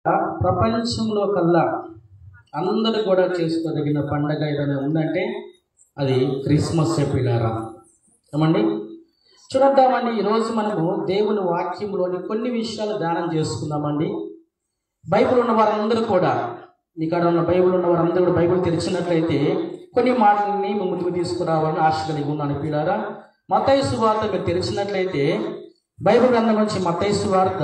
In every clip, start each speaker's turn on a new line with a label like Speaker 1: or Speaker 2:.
Speaker 1: ప్రపంచంలో కల్లా అందరూ కూడా చేసుకోదగిన పండగ ఏదైనా ఉందంటే అది క్రిస్మస్ పిల్లారా. ఏమండి, చూద్దామండి. ఈరోజు మనము దేవుని వాక్యంలోని కొన్ని విషయాలు ధ్యానం చేసుకుందామండి. బైబిల్ ఉన్న వారందరూ కూడా, మీ కాడ ఉన్న బైబిల్ ఉన్న వారందరూ కూడా బైబిల్ తెరిచినట్లయితే కొన్ని మాటలని ముందుకు తీసుకురావాలని ఆశ కలిగి ఉన్నాను పిల్లారా. మత్తయి సువార్త మీరు తెరిచినట్లయితే బైబిల్ గ్రంథం నుంచి మత్తయి సువార్త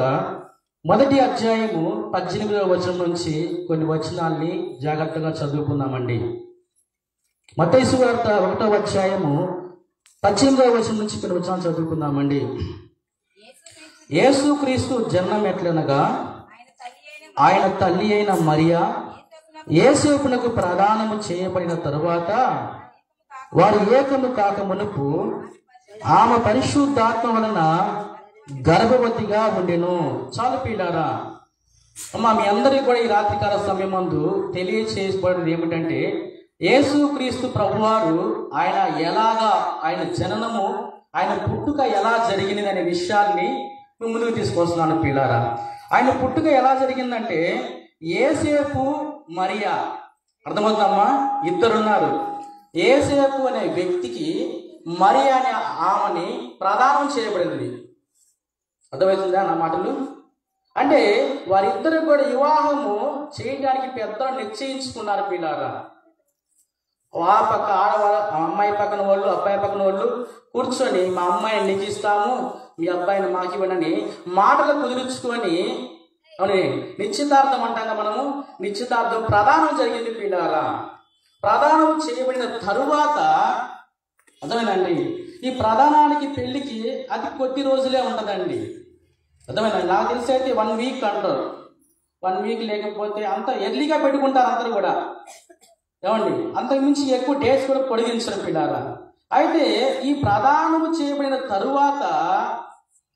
Speaker 1: 1వ అధ్యాయము 18వ వచనం నుంచి కొన్ని వచనాల్ని జాగ్రత్తగా చదువుకుందామండి. మత్తయి సువార్త 1వ అధ్యాయము 18వ వచనం నుంచి కొన్ని వచనాలు చదువుకుందామండి. యేసుక్రీస్తు జన్మం ఎట్లనగా ఆయన తల్లి అయిన మరియా యేసేపునకు ప్రదానము చేయబడిన తరువాత వారు ఏకము కాక మునుపు ఆమె పరిశుద్ధాత్మ వలన గర్భవతిగా ఉండెను. చాలు పిల్లారా. అమ్మా, మీ అందరికీ కూడా ఈ రాత్రికాల సమయం ముందు తెలియచేయబడినది ఏమిటంటే యేసుక్రీస్తు ప్రభువారు ఆయన జననము, ఆయన పుట్టుక ఎలా జరిగినది అనే విషయాన్ని ముందుకు తీసుకొస్తున్నాను పిల్లారా. ఆయన పుట్టుక ఎలా జరిగిందంటే యేసేపు మరియా, అర్థమవుతుందమ్మా, ఇద్దరున్నారు. యేసేపు అనే వ్యక్తికి మరియా అనే ఆమెని ప్రదానం చేయబడింది. అర్థమవుతుందా నా మాటలు? అంటే వారిద్దరు కూడా వివాహము చేయడానికి పెద్దలు నిశ్చయించుకున్నారు పిల్లారా. ఆ పక్క ఆడవాళ్ళ, అమ్మాయి పక్కన వాళ్ళు, అబ్బాయి పక్కన వాళ్ళు కూర్చొని మా అమ్మాయిని నీకు ఇస్తాము, మీ అబ్బాయిని మాకు ఇవ్వనని మాటలు కుదుర్చుకొని అవునే నిశ్చితార్థం అంటాం మనము. నిశ్చితార్థం ప్రదానం జరిగింది పిల్లారా. ప్రదానం చేయబడిన తరువాత అర్థమేనండి, ఈ ప్రధానానికి పెళ్లికి అతి కొద్ది రోజులే ఉంటుందండి. అర్థమైందండి. నాకు తెలిసి అయితే 1 వీక్ అంటారు. 1 వీక్ లేకపోతే అంత ఎర్లీగా పెట్టుకుంటారు అందరూ కూడా. ఏమండి, అంతకు మించి ఎక్కువ డేట్స్ కూడా పొడిగించడం పిల్లారా. అయితే ఈ ప్రదానము చేయబడిన తరువాత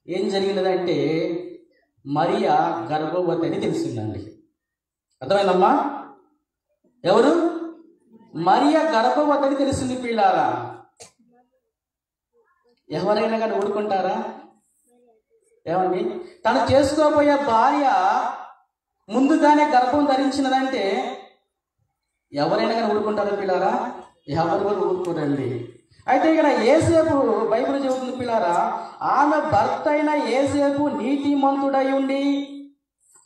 Speaker 1: ఏం జరిగినదంటే మరియా గర్భవతి అని తెలిసిందండి. అర్థమైందమ్మా? ఎవరు? మరియా గర్భవతి అని తెలిసింది పిల్లారా. ఎవరైనా కానీ ఊరుకుంటారా? ఏమండి, తను చేసుకోబోయే భార్య ముందుగానే గర్భం ధరించినదంటే ఎవరైనా కానీ ఊరుకుంటారా పిల్లారా? ఎవరు కూడా ఊరుకోరండి. అయితే ఇక్కడ యేసేపు బైబిల్ చెబుతుంది పిల్లారా, ఆమె భర్త అయిన యేసేపు నీతిమంతుడై ఉండి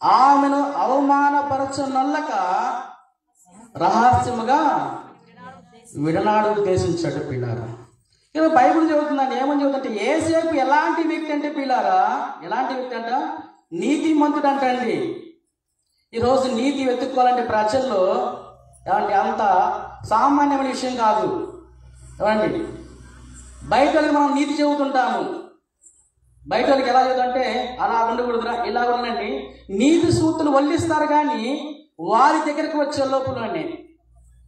Speaker 1: ఆమెను అవమానపరచనొల్లక రహస్యముగా విడనాడు ఉద్దేశించాడు పిల్లారా. ఇక్కడ బైబిల్ చెబుతుందండి, ఏమని చెబుతుంటే యేసేపు ఎలాంటి వ్యక్తి అంటే పిల్లారా, ఎలాంటి వ్యక్తి అంట? నీతిమంతుడు అంటండి. ఈరోజు నీతి వెతుక్కోవాలంటే ప్రజల్లో ఏమండి అంత సామాన్యమైన విషయం కాదు. ఏమండి, బయట వాళ్ళకి మనం నీతి చెబుతుంటాము. బయట వాళ్ళకి ఎలా చెబుతుంటే అలా ఉండకూడదురా, ఇలా ఉండండి, నీతి సూత్రులు వల్లిస్తారు. కానీ వారి దగ్గరికి వచ్చే లోపలనే,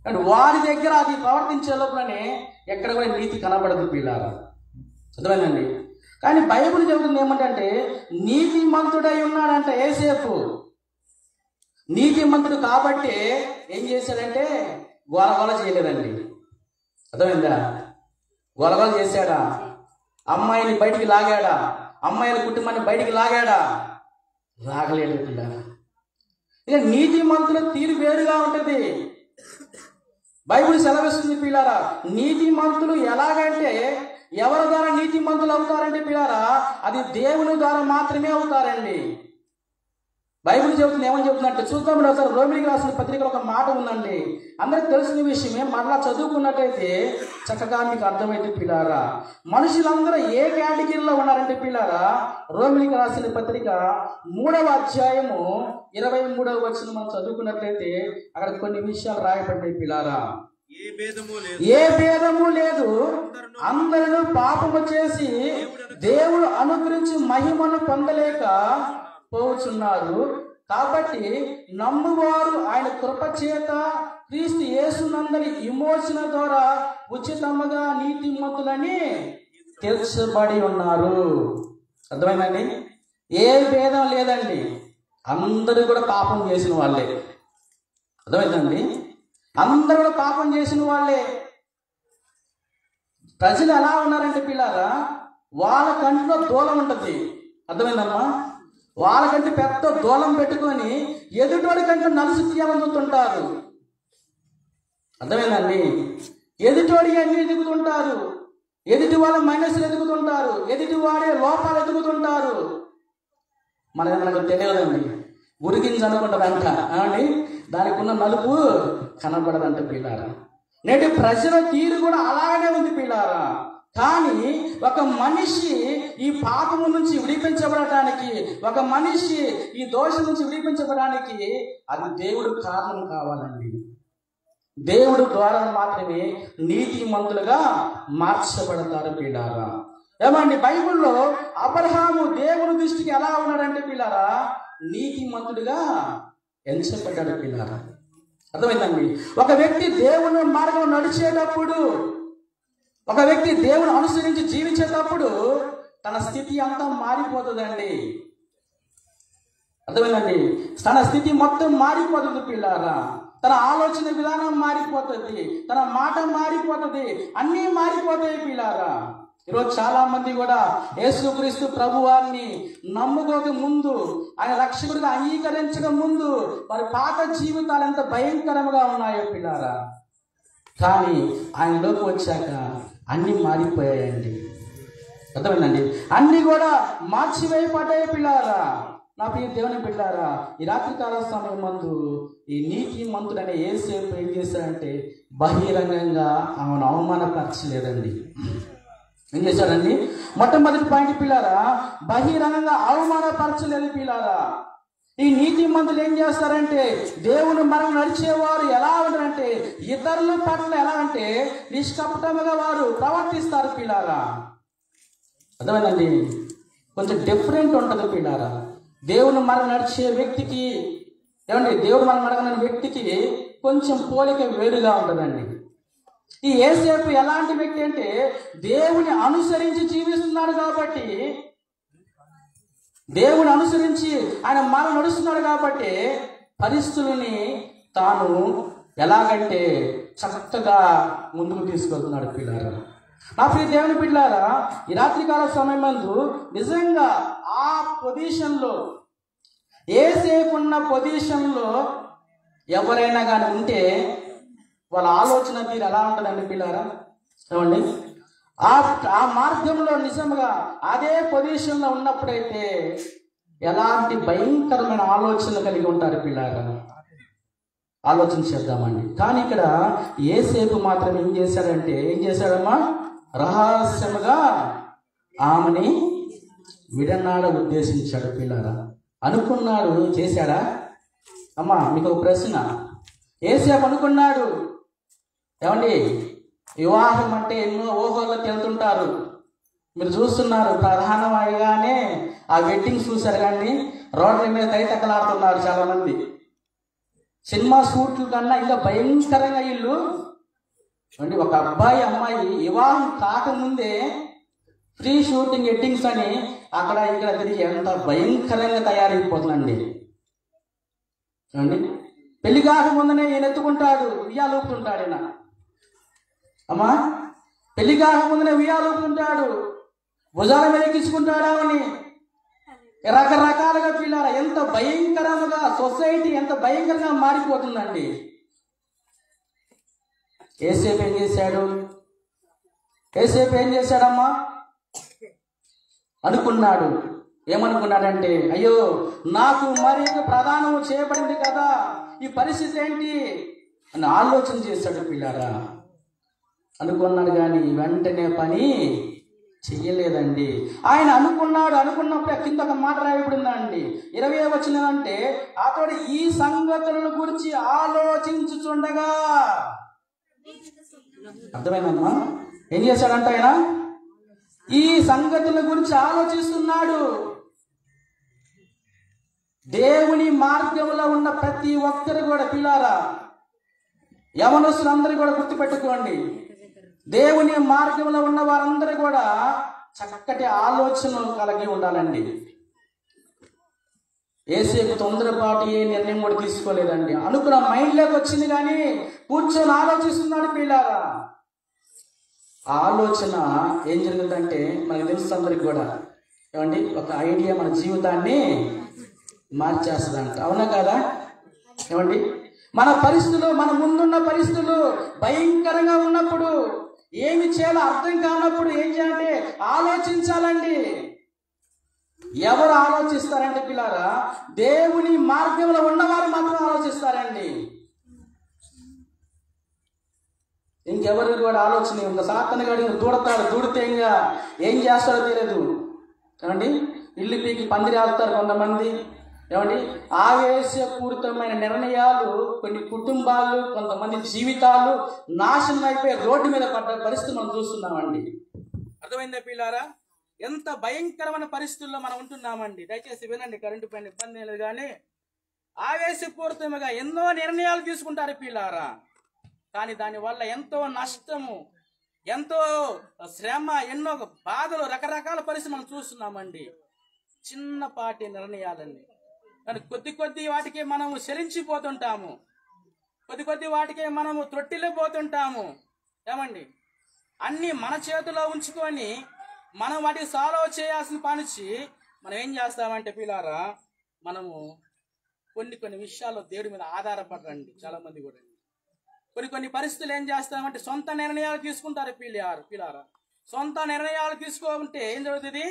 Speaker 1: అంటే వారి దగ్గర అది ప్రవర్తించే లోపలనే ఎక్కడ కూడా నీతి కనబడదు పిల్లారా. అర్థమైందండి. కానీ బైబిల్ చెబుతుంది ఏమంటే నీతిమంతుడై ఉన్నాడంట యేసేపు. నీతిమంతుడు కాబట్టి ఏం చేశాడంటే గోలగోల చేయలేదండి. అర్థమైందా? గోలగోల చేశాడా? అమ్మాయిని బయటికి లాగాడా? అమ్మాయిల కుటుంబాన్ని బయటికి లాగాడా? లాగలేదు పిల్లారా. ఇక నీతిమంతుల తీరు వేరుగా ఉంటుంది. బైబిల్ సెలవిస్తుంది పిల్లారా. నీతిమంతులు ఎలాగంటే ఎవరి ద్వారా నీతిమంతులు అవుతారంటే పిల్లారా, అది దేవుని ద్వారా మాత్రమే అవుతారండి. బైబిల్ చెబుతుంది, ఏమని చెబుతుందంటే చూద్దాం ఒకసారి. రోమిలికి రాసిన పత్రికలో ఒక మాట ఉందండి, అందరికి తెలిసిన విషయమే. మరలా చదువుకున్నట్టయితే చక్కగా మీకు అర్థమైతే పిల్లారా, మనుషులందరూ ఏ కేటగిరీలో ఉన్నారంటే పిల్లారా, రోమిలికి రాసిన పత్రిక 3వ అధ్యాయము 23వ వచనం మనం చదువుకున్నట్లయితే అక్కడ కొన్ని విషయాలు రాయబడినాయి పిల్లారా. ఏ భేదము లేదు, అందరూ పాపము చేసి దేవుడు అనుగ్రహించి మహిమను పొందలేక పోచున్నారు. కాబట్టి నమ్మువారు ఆయన కృప చేత క్రీస్తు యేసునందరి విమోచన ద్వారా ఉచితముగా నీతిమంతులని తీర్చబడి ఉన్నారు. అర్థమైందండి? ఏ భేదం లేదండి, అందరూ కూడా పాపం చేసిన వాళ్ళే. అర్థమైందండి? అందరూ కూడా పాపం చేసిన వాళ్ళే. ప్రజలు ఎలా ఉన్నారంటే పిల్లారా, వాళ్ళ కంట్లో దూలం ఉంటుంది. అర్థమైందమ్మా? వాళ్ళకంటే పెద్ద దూలం పెట్టుకొని ఎదుటోడి కంటే నలుసు తీయాలని చూస్తుంటారు. అర్థమైందండి? ఎదుటోడి అన్ని ఎదుగుతుంటారు, ఎదుటి వాళ్ళ మైనస్లు ఎదుగుతుంటారు, ఎదుటి వాడే లోపాలు ఎదుగుతుంటారు. మనకు తెలియదండి, ఉరికించి అనుకుంటారంట అని దానికి ఉన్న నలుపు కనబడదంట పిల్లారా. నేటి ప్రజల తీరు కూడా అలాగనే ఉంది పిల్లారా. కానీ ఒక మనిషి ఈ పాపము నుంచి విడిపించబడటానికి, ఒక మనిషి ఈ దోషం నుంచి విడిపించబడడానికి అది దేవుడు కారణం కావాలండి. దేవుడు ద్వారా మాత్రమే నీతిమంతులుగా మార్చబడతారు పిల్లారా. ఏమండి, బైబిల్లో అబ్రహాము దేవుని దృష్టికి ఎలా ఉన్నాడంటే పిల్లారా, నీతిమంతుడిగా ఎంచబడ్డాడు పిల్లారా. అర్థమైందండి? ఒక వ్యక్తి దేవుని మార్గం నడిచేటప్పుడు, ఒక వ్యక్తి దేవుని అనుసరించి జీవించేటప్పుడు తన స్థితి అంతా మారిపోతుందండి. అర్థమైందండి? తన స్థితి మొత్తం మారిపోతుంది పిల్లారా. తన ఆలోచన విధానం మారిపోతుంది, తన మాట మారిపోతుంది, అన్నీ మారిపోతాయి పిల్లారా. ఈరోజు చాలా మంది కూడా యేసుక్రీస్తు ప్రభువారిని నమ్ముకోక ముందు, ఆయన రక్షకుడిగా అంగీకరించక ముందు వారి పాత జీవితాలు ఎంత భయంకరంగా ఉన్నాయో పిల్లారా. కానీ ఆయనలోకి వచ్చాక అన్నీ మారిపోయాయండి. అర్థమైందండి? అన్నీ కూడా మార్చివేయబడ్డాయి పిల్లారా. నా ప్రియ దేవుని బిడ్డలారా, ఈ రాత్రికాల సమయం మందు ఈ నీతిమంతుడనే యేసేపు ఏం చేశాడంటే బహిరంగంగా ఆమెను అవమానపరచలేదండి. ఏం చేశాడండి? మొట్టమొదటి పాయింట్ పిల్లారా, బహిరంగంగా అవమానపరచలేదు పిల్లారా. ఈ నీతిమంతులు ఏం చేస్తారంటే, దేవుని మనం నడిచేవారు ఎలా ఉంటారంటే ఇతరుల పట్ల ఎలా అంటే నిష్కపటముగా వారు ప్రవర్తిస్తారు పిల్లారా. అర్థమైందండి? కొంచెం డిఫరెంట్ ఉంటుంది పిల్లారా. దేవుని మనం నడిచే వ్యక్తికి, ఏమండి, దేవుడు మనం అడగని వ్యక్తికి కొంచెం పోలిక వేరుగా ఉంటుందండి. ఈ యేసేపు ఎలాంటి వ్యక్తి అంటే దేవుని అనుసరించి జీవిస్తున్నాడు కాబట్టి, దేవుని అనుసరించి ఆయన మనం నడుస్తున్నాడు కాబట్టి పరిస్థితులని తాను ఎలాగంటే చక్కగా ముందుకు తీసుకెళ్తున్నాడు పిల్లారా. నా ప్రియ దేవుని బిడ్డలారా, ఈ రాత్రికాల సమయం నందు నిజంగా ఆ పొజిషన్లో, యేసేపు ఉన్న పొజిషన్లో ఎవరైనా కానీ ఉంటే వాళ్ళ ఆలోచన తీరు ఎలా ఉంటుందండి పిల్లారా? ఏమండి, ఆ మార్గంలో నిజంగా అదే పొజిషన్లో ఉన్నప్పుడైతే ఎలాంటి భయంకరమైన ఆలోచనలు కలిగి ఉంటారు పిల్లారా. ఆలోచన చేద్దామండి. కానీ ఇక్కడ యేసేపు మాత్రం ఏం చేశాడమ్మా? రహస్యముగా ఆమెని విడనాడ ఉద్దేశించాడు పిల్లారా. అనుకున్నాడు, చేశాడా? అమ్మా మీకు ఒక ప్రశ్న. యేసేపు అనుకున్నాడు, ఏమండి, వివాహం అంటే ఎన్నో ఊహల్లో తెలుతుంటారు. మీరు చూస్తున్నారు, ప్రధానమైగానే ఆ వెడ్డింగ్ చూశారు కానీ రోడ్ల మీద తైతక్కలాడుతున్నారు చాలా మంది. సినిమా షూట్లు కన్నా ఇంకా భయంకరంగా ఇల్లు అంటే ఒక అబ్బాయి అమ్మాయి వివాహం కాకముందే ప్రీ షూటింగ్ వెడ్డింగ్స్ అని అక్కడ ఇక్కడ తిరిగి ఎంత భయంకరంగా తయారైపోతుందండి. ఏమండి, పెళ్లి కాకముందనే ఈయన ఎత్తుకుంటాడు, ఉయ్యాలూపుతుంటాడు. ఈయన అమ్మా పెళ్లి కాకముందనే ఉయ్యాలూపుతుంటాడు, భుజాల మీద ఎక్కించుకుంటాడు అని రకరకాలుగా పిల్లారా. ఎంత భయంకరంగా సొసైటీ ఎంత భయంకరంగా మారిపోతుందండి. యేసేపు ఏం చేశాడమ్మా? అనుకున్నాడు. ఏమనుకున్నాడంటే, అయ్యో నాకు మరి ప్రదానం చేయబడింది కదా, ఈ పరిస్థితి ఏంటి అని ఆలోచన చేశాడు పిల్లారా. అనుకున్నాడు కానీ వెంటనే పని చెయ్యలేదండి. ఆయన అనుకున్నప్పుడు కింద ఒక మాట రాయబడిందండి, 20 వచనమంటే అతడు ఈ సంగతులను గురించి ఆలోచించుచుండగా. అర్థమైందమ్మా? ఏం చేశాడంట ఆయన? ఈ సంగతుల గురించి ఆలోచిస్తున్నాడు. దేవుని మార్గంలో ఉన్న ప్రతి ఒక్కరు కూడా పిల్లారా, యవనస్తులందరూ కూడా గుర్తుపెట్టుకోండి, దేవుని మార్గంలో ఉన్న వారందరూ కూడా చక్కటి ఆలోచనలు కలిగి ఉండాలండి. యేసేపు తొందరపాటు ఏ నిర్ణయం కూడా తీసుకోలేదండి. అనుకున్న మైండ్లోకి వచ్చింది కానీ కూర్చొని ఆలోచిస్తున్నాడు పిల్లారా. ఆ ఆలోచన ఏం జరుగుతుందంటే మనకు తెలుసు అందరికి కూడా, ఏమండి, ఒక ఐడియా మన జీవితాన్ని మార్చేస్తుందంట. అవునా కదా? ఏమండి, మన పరిస్థితులు, మన ముందున్న పరిస్థితులు భయంకరంగా ఉన్నప్పుడు, ఏమి చేయాలో అర్థం కానప్పుడు ఏం చేయాలంటే ఆలోచించాలండి. ఎవరు ఆలోచిస్తారంటే పిల్లారా, దేవుని మార్గంలో ఉన్నవారు మాత్రం ఆలోచిస్తారండి. ఇంకెవరు కూడా ఆలోచన, ఇంకా సాతన గడి దూడతాడు, దూడితే ఇంకా ఏం చేస్తాడో తెలియదు. ఏమండి, ఇల్లు పీకి పందిరి ఆడుతారు కొంతమంది. ఏమండి, ఆవేశపూరితమైన నిర్ణయాలు కొన్ని కుటుంబాలు, కొంతమంది జీవితాలు నాశనం అయిపోయి రోడ్డు మీద పడ్డ పరిస్థితి మనం చూస్తున్నామండి. అర్థమైందా పిల్లారా? ఎంత భయంకరమైన పరిస్థితుల్లో మనం ఉంటున్నామండి. దయచేసి వినండి, కరెంటు పైన ఇబ్బంది లేదు, కానీ ఆవేశపూరితంగా ఎన్నో నిర్ణయాలు తీసుకుంటారు పిల్లారా. కానీ దానివల్ల ఎంతో నష్టము, ఎంతో శ్రమ, ఎన్నో బాధలు, రకరకాల పరిస్థితులు మనం చూస్తున్నామండి. చిన్నపాటి నిర్ణయాలన్నీ కానీ కొద్ది వాటికి మనము చలించిపోతుంటాము, కొద్ది వాటికి మనము త్రొట్టిల్లిపోతుంటాము. ఏమండి, అన్నీ మన చేతిలో ఉంచుకొని మనం వాటికి సాల్వ్ చేయాల్సిన పనిచి మనం ఏం చేస్తామంటే పిల్లారా, మనము కొన్ని విషయాల్లో దేవుడి మీద ఆధారపడరండి చాలా మంది కూడా. కొన్ని పరిస్థితులు ఏం చేస్తామంటే సొంత నిర్ణయాలు తీసుకుంటారు పిల్లారా. సొంత నిర్ణయాలు తీసుకోకుంటే ఏం జరుగుతుంది?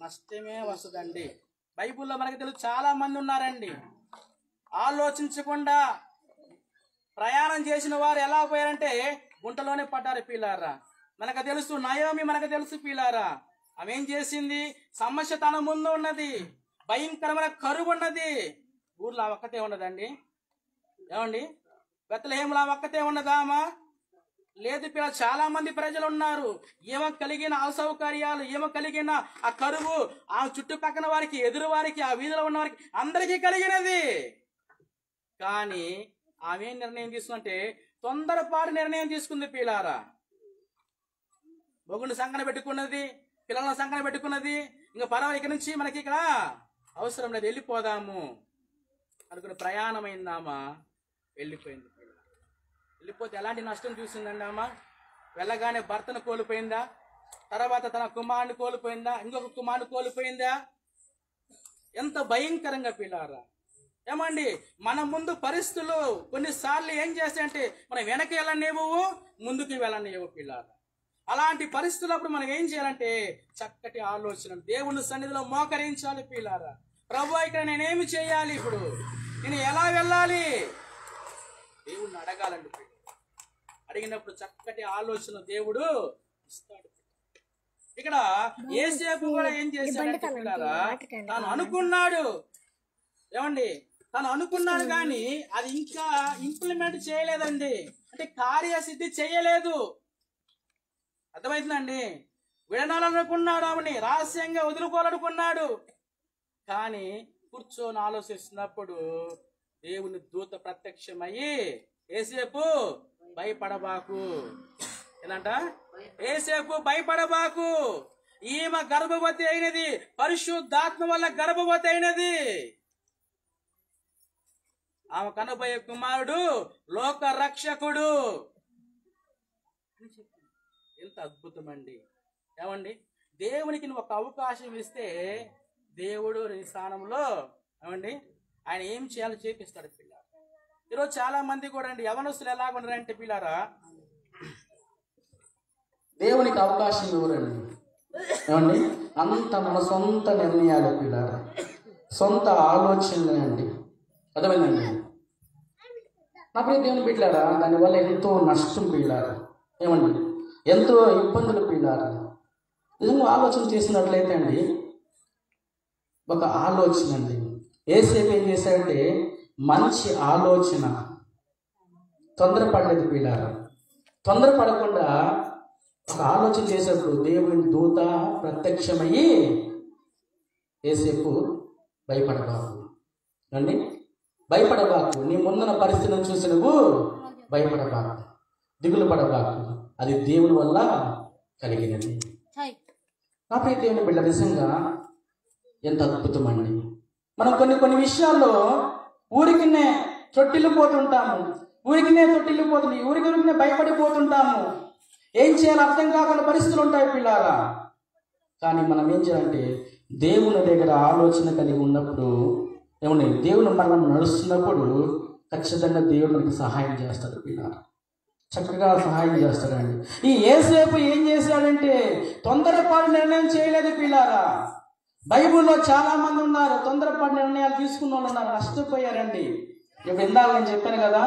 Speaker 1: నష్టమే వస్తుందండి. బైబిల్లో మనకు తెలుసు, చాలా మంది ఉన్నారండి ఆలోచించకుండా ప్రయాణం చేసిన వారు ఎలా పోయారంటే గుంటలోనే పడ్డారు పిల్లారా. మనకు తెలుసు నయోమి, మనకు తెలుసు పిల్లారా. ఆమె ఏం చేసింది? సమస్య తన ముందు ఉన్నది, భయంకరమైన కరువు ఉన్నది. ఊర్లో ఆమె ఒక్కతే ఉన్నదండి. ఏమండి, బెత్లెహేములో ఆమె ఒక్కతే ఉన్నదామా? లేదు పిల్ల, చాలా మంది ప్రజలు ఉన్నారు. ఏమో కలిగిన అసౌకర్యాలు, ఏమో కలిగిన ఆ కరువు ఆ చుట్టుపక్కల వారికి, ఎదురు వారికి, ఆ వీధిలో ఉన్న వారికి అందరికీ కలిగినది. కానీ ఆమె నిర్ణయం తీసుకుంటే తొందరపాటు నిర్ణయం తీసుకుంది పిల్లారా. మొగుడిని సంకన పెట్టుకున్నది, పిల్లలను సంకన పెట్టుకున్నది. ఇంకా పర్వాలేదు, ఇక్కడి నుంచి మనకి ఇక్కడ అవసరం లేదు, వెళ్ళిపోదాము అనుకుని ప్రయాణమైందామా, వెళ్ళిపోయింది. వెళ్ళిపోతే ఎలాంటి నష్టం చూసిందండి అమ్మ? వెళ్ళగానే భర్తను కోల్పోయిందా, తర్వాత తన కుమారుని కోల్పోయిందా, ఇంకొక కుమారుని కోల్పోయిందా? ఎంత భయంకరంగా పిల్లారా. ఏమండి, మన ముందు పరిస్థితులు కొన్నిసార్లు ఏం చేస్తాయంటే మనం వెనక్కి వెళ్ళనివ్వు, ముందుకు వెళ్ళనివ్వు పిల్లారా. అలాంటి పరిస్థితులప్పుడు మనం ఏం చేయాలంటే చక్కటి ఆలోచన, దేవుని సన్నిధిలో మోకరించాలి పిల్లారా. ప్రభు, ఇక్కడ నేనేమి చేయాలి, ఇప్పుడు నేను ఎలా వెళ్ళాలి, దేవుణ్ణి అడగాలండి. అడిగినప్పుడు చక్కటి ఆలోచన దేవుడు ఇస్తాడు. ఇక్కడ యేసేపు కూడా ఏం చేశాడంటే పిల్లారా, తాను అనుకున్నాడు. ఏమండి, తను అనుకున్నాడు కానీ అది ఇంకా ఇంప్లిమెంట్ చేయలేదండి. అంటే కార్యసిద్ధి చేయలేదు. అర్థమవుతుందండి? విడనాలనుకున్నాడు, ఆమెని రహస్యంగా వదులుకోవాలనుకున్నాడు. కానీ కూర్చొని ఆలోచిస్తున్నప్పుడు దేవుని దూత ప్రత్యక్షమయ్యి, యేసేపు భయపడబాకు, ఏంటంట, యేసేపు భయపడబాకు, ఈమె గర్భవతి అయినది, పరిశుద్ధాత్మ వల్ల గర్భవతి అయినది. ఆమె కనబోయే కుమారుడు లోక రక్షకుడు. ఎంత అద్భుతం అండి. ఏమండి, దేవునికి నువ్వు ఒక అవకాశం ఇస్తే దేవుడు నీ స్థానంలో, ఏమండి, ఆయన ఏం చేయాలో చేపిస్తాడు పిల్ల. ఈరోజు చాలా మంది కూడా అండి యవనస్తులు ఎలా ఉన్నారంటే పిల్లారా, దేవునికి అవకాశం ఇవ్వరండి. ఏమండి, అంత మన సొంత నిర్ణయాలు పిల్లారా, సొంత ఆలోచనలే అండి. అర్థమైందండి? నా ప్రియ దేవుని బిడ్డలారా, దానివల్ల ఎంతో నష్టం పిల్లారా. ఏమండి, ఎంతో ఇబ్బందులు పిల్లారా. నిజంగా ఆలోచన చేసినట్లయితే అండి, ఒక ఆలోచన అండి, యేసేపు ఏం చేశాడంటే మంచి ఆలోచన, తొందరపడలేదు పిల్లారా. తొందరపడకుండా ఒక ఆలోచన చేసేప్పుడు దేవుని దూత ప్రత్యక్షమయ్యి, యేసేపు భయపడబాకు అండి, భయపడబాకు, నీ ముందున్న పరిస్థితిని చూసి నువ్వు భయపడబాకు, దిగులు పడబాకు, అది దేవుని వల్ల కలిగినది. నా ప్రియ దేవుని బిడ్డ, నిజంగా ఎంత అద్భుతం అండి. మనం కొన్ని విషయాల్లో ఊరికినే తొట్టిల్లిపోతుంటాము, ఊరికినే భయపడిపోతుంటాము. ఏం చేయాలో అర్థం కాకుండా పరిస్థితులు ఉంటాయి పిల్లారా. కానీ మనం ఏం చేయాలంటే దేవుని దగ్గర ఆలోచన కలిగి ఉన్నప్పుడు, ఏమండి, దేవుడు మనం నడుస్తున్నప్పుడు ఖచ్చితంగా దేవుడు మనకి సహాయం చేస్తాడు పిల్లలు, చక్కగా సహాయం చేస్తాడండి. ఈ యేసేపు ఏం చేశాడంటే తొందరపాటు నిర్ణయం చేయలేదు పిల్లారా. బైబిల్లో చాలా మంది ఉన్నారు తొందరపాటు నిర్ణయాలు తీసుకున్న వాళ్ళు ఉన్నారు, నష్టపోయారండి. ఇప్పుడు ఇందాక నేను చెప్పాను కదా,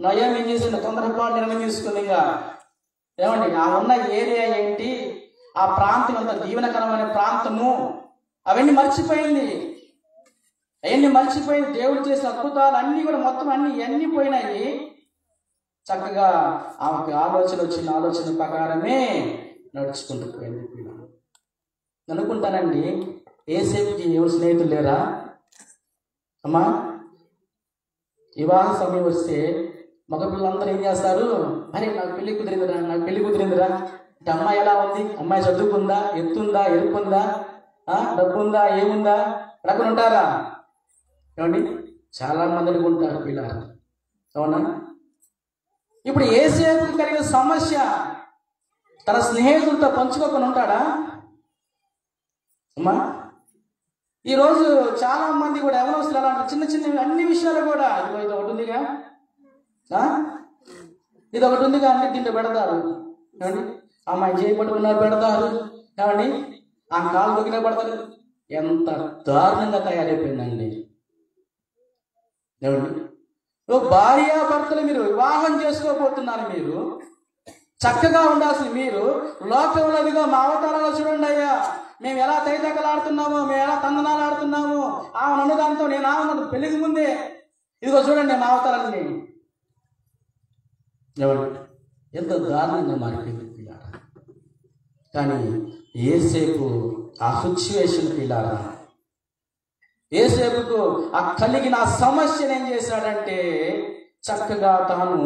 Speaker 1: నయం ఏం చేసింది, తొందరపాటు నిర్ణయం తీసుకుంది. ఇంకా ఏమండి, ఆ ఉన్న ఏరియా ఏంటి, ఆ ప్రాంతం అంత దీవెనకరమైన ప్రాంతము, అవన్నీ మర్చిపోయింది. దేవుడు చేసిన అద్భుతాలు అన్నీ కూడా మొత్తం అన్నీ పోయినాయి. చక్కగా ఆమెకి ఆలోచన ప్రకారమే నడుచుకుంటూ పోయింది. అనుకుంటానండి, యేసేపుకి ఎవరు స్నేహితులు లేరా అమ్మా? వివాహ సమయం వస్తే మగపిల్లలందరూ ఏం చేస్తారు, అరే నాకు పెళ్లి కుదిరిందిరా, అంటే అమ్మాయి ఎలా ఉంది, అమ్మాయి చదువుకుందా, ఎత్తుందా, ఎరుపుందా, డబ్బుందా, ఏముందా, అక్కడ ఉంటారా? ఏమండి, చాలా మందిని ఉంటారు పిల్లలు, అవునా? ఇప్పుడు యేసేపుకి కలిగిన సమస్య తన స్నేహితులతో పంచుకోకుండా ఉంటాడా అమ్మా? ఈరోజు చాలా మంది కూడా ఎవరొస్తారు అలాంటి చిన్న అన్ని విషయాలు కూడా ఇది ఒకటి ఉందిగా, అన్ని దీంట్లో పెడతారు. ఏమండి, అమ్మాయి చేయబట్టుకున్నా పెడతారు, ఏమండి ఆ కాలు దొక్కినా పెడతారు. ఎంత దారుణంగా తయారైపోయిందండి. ఏమండి, భార్యాభర్తలు మీరు వివాహం చేసుకోబోతున్నారు, మీరు చక్కగా ఉండాల్సింది. మీరు లోకంలో ఇదిగో మా అవతారంలో చూడండి అయ్యా, మేము ఎలా తైతకలాడుతున్నామో, మేము ఎలా తందనాలు ఆడుతున్నాము, ఆమె నన్నుదాంతో నేను ఆమె పెళ్లికి ముందే ఇదిగో చూడండి మా అవతారాన్ని. ఎవరు ఎంత దారుణంగా మారిపోయింది పిల్లారా. కానీ యేసేపు ఆ సిచ్యువేషన్ పిల్లారా, యేసేపుకు ఆ కలిగిన సమస్యను ఏం చేశాడంటే చక్కగా తాను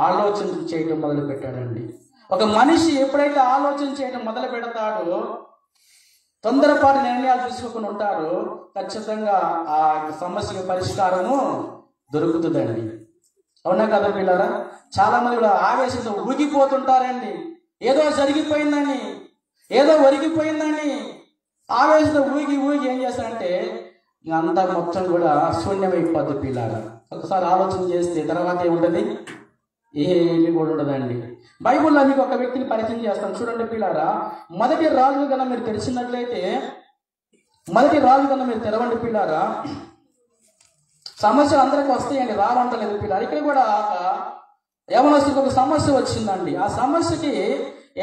Speaker 1: ఆలోచన చేయడం మొదలు పెట్టాడండి. ఒక మనిషి ఎప్పుడైతే ఆలోచన చేయడం మొదలు పెడతాడో, తొందరపాటు నిర్ణయాలు తీసుకోకుండా ఉంటారో, ఖచ్చితంగా ఆ సమస్యకు పరిష్కారము దొరుకుతుందండి. అవునా కదా పిల్లరా? చాలా మంది కూడా ఆవేశంతో ఊగిపోతుంటారండి. ఏదో జరిగిపోయిందని, ఏదో ఒరిగిపోయిందని ఆవేశంతో ఊగి ఏం చేస్తారంటే అంతా మొత్తం కూడా శూన్యమైపోద్ది పిల్లరా. ఒకసారి ఆలోచన చేస్తే తర్వాత ఏముంటుంది, ఏమి కూడా ఉండదండి. బైబిల్లో మీకు ఒక వ్యక్తిని పరిచయం చేస్తాను, చూడండి పిల్లారా. మొదటి రాజు కన్నా మీరు తెరిచినట్లయితే, మీరు తెరవండి పిల్లారా. సమస్యలు అందరికీ వస్తాయండి, రావంటలేదు పిల్లారు. ఇక్కడ కూడా యవనస్తుడికి ఒక సమస్య వచ్చిందండి. ఆ సమస్యకి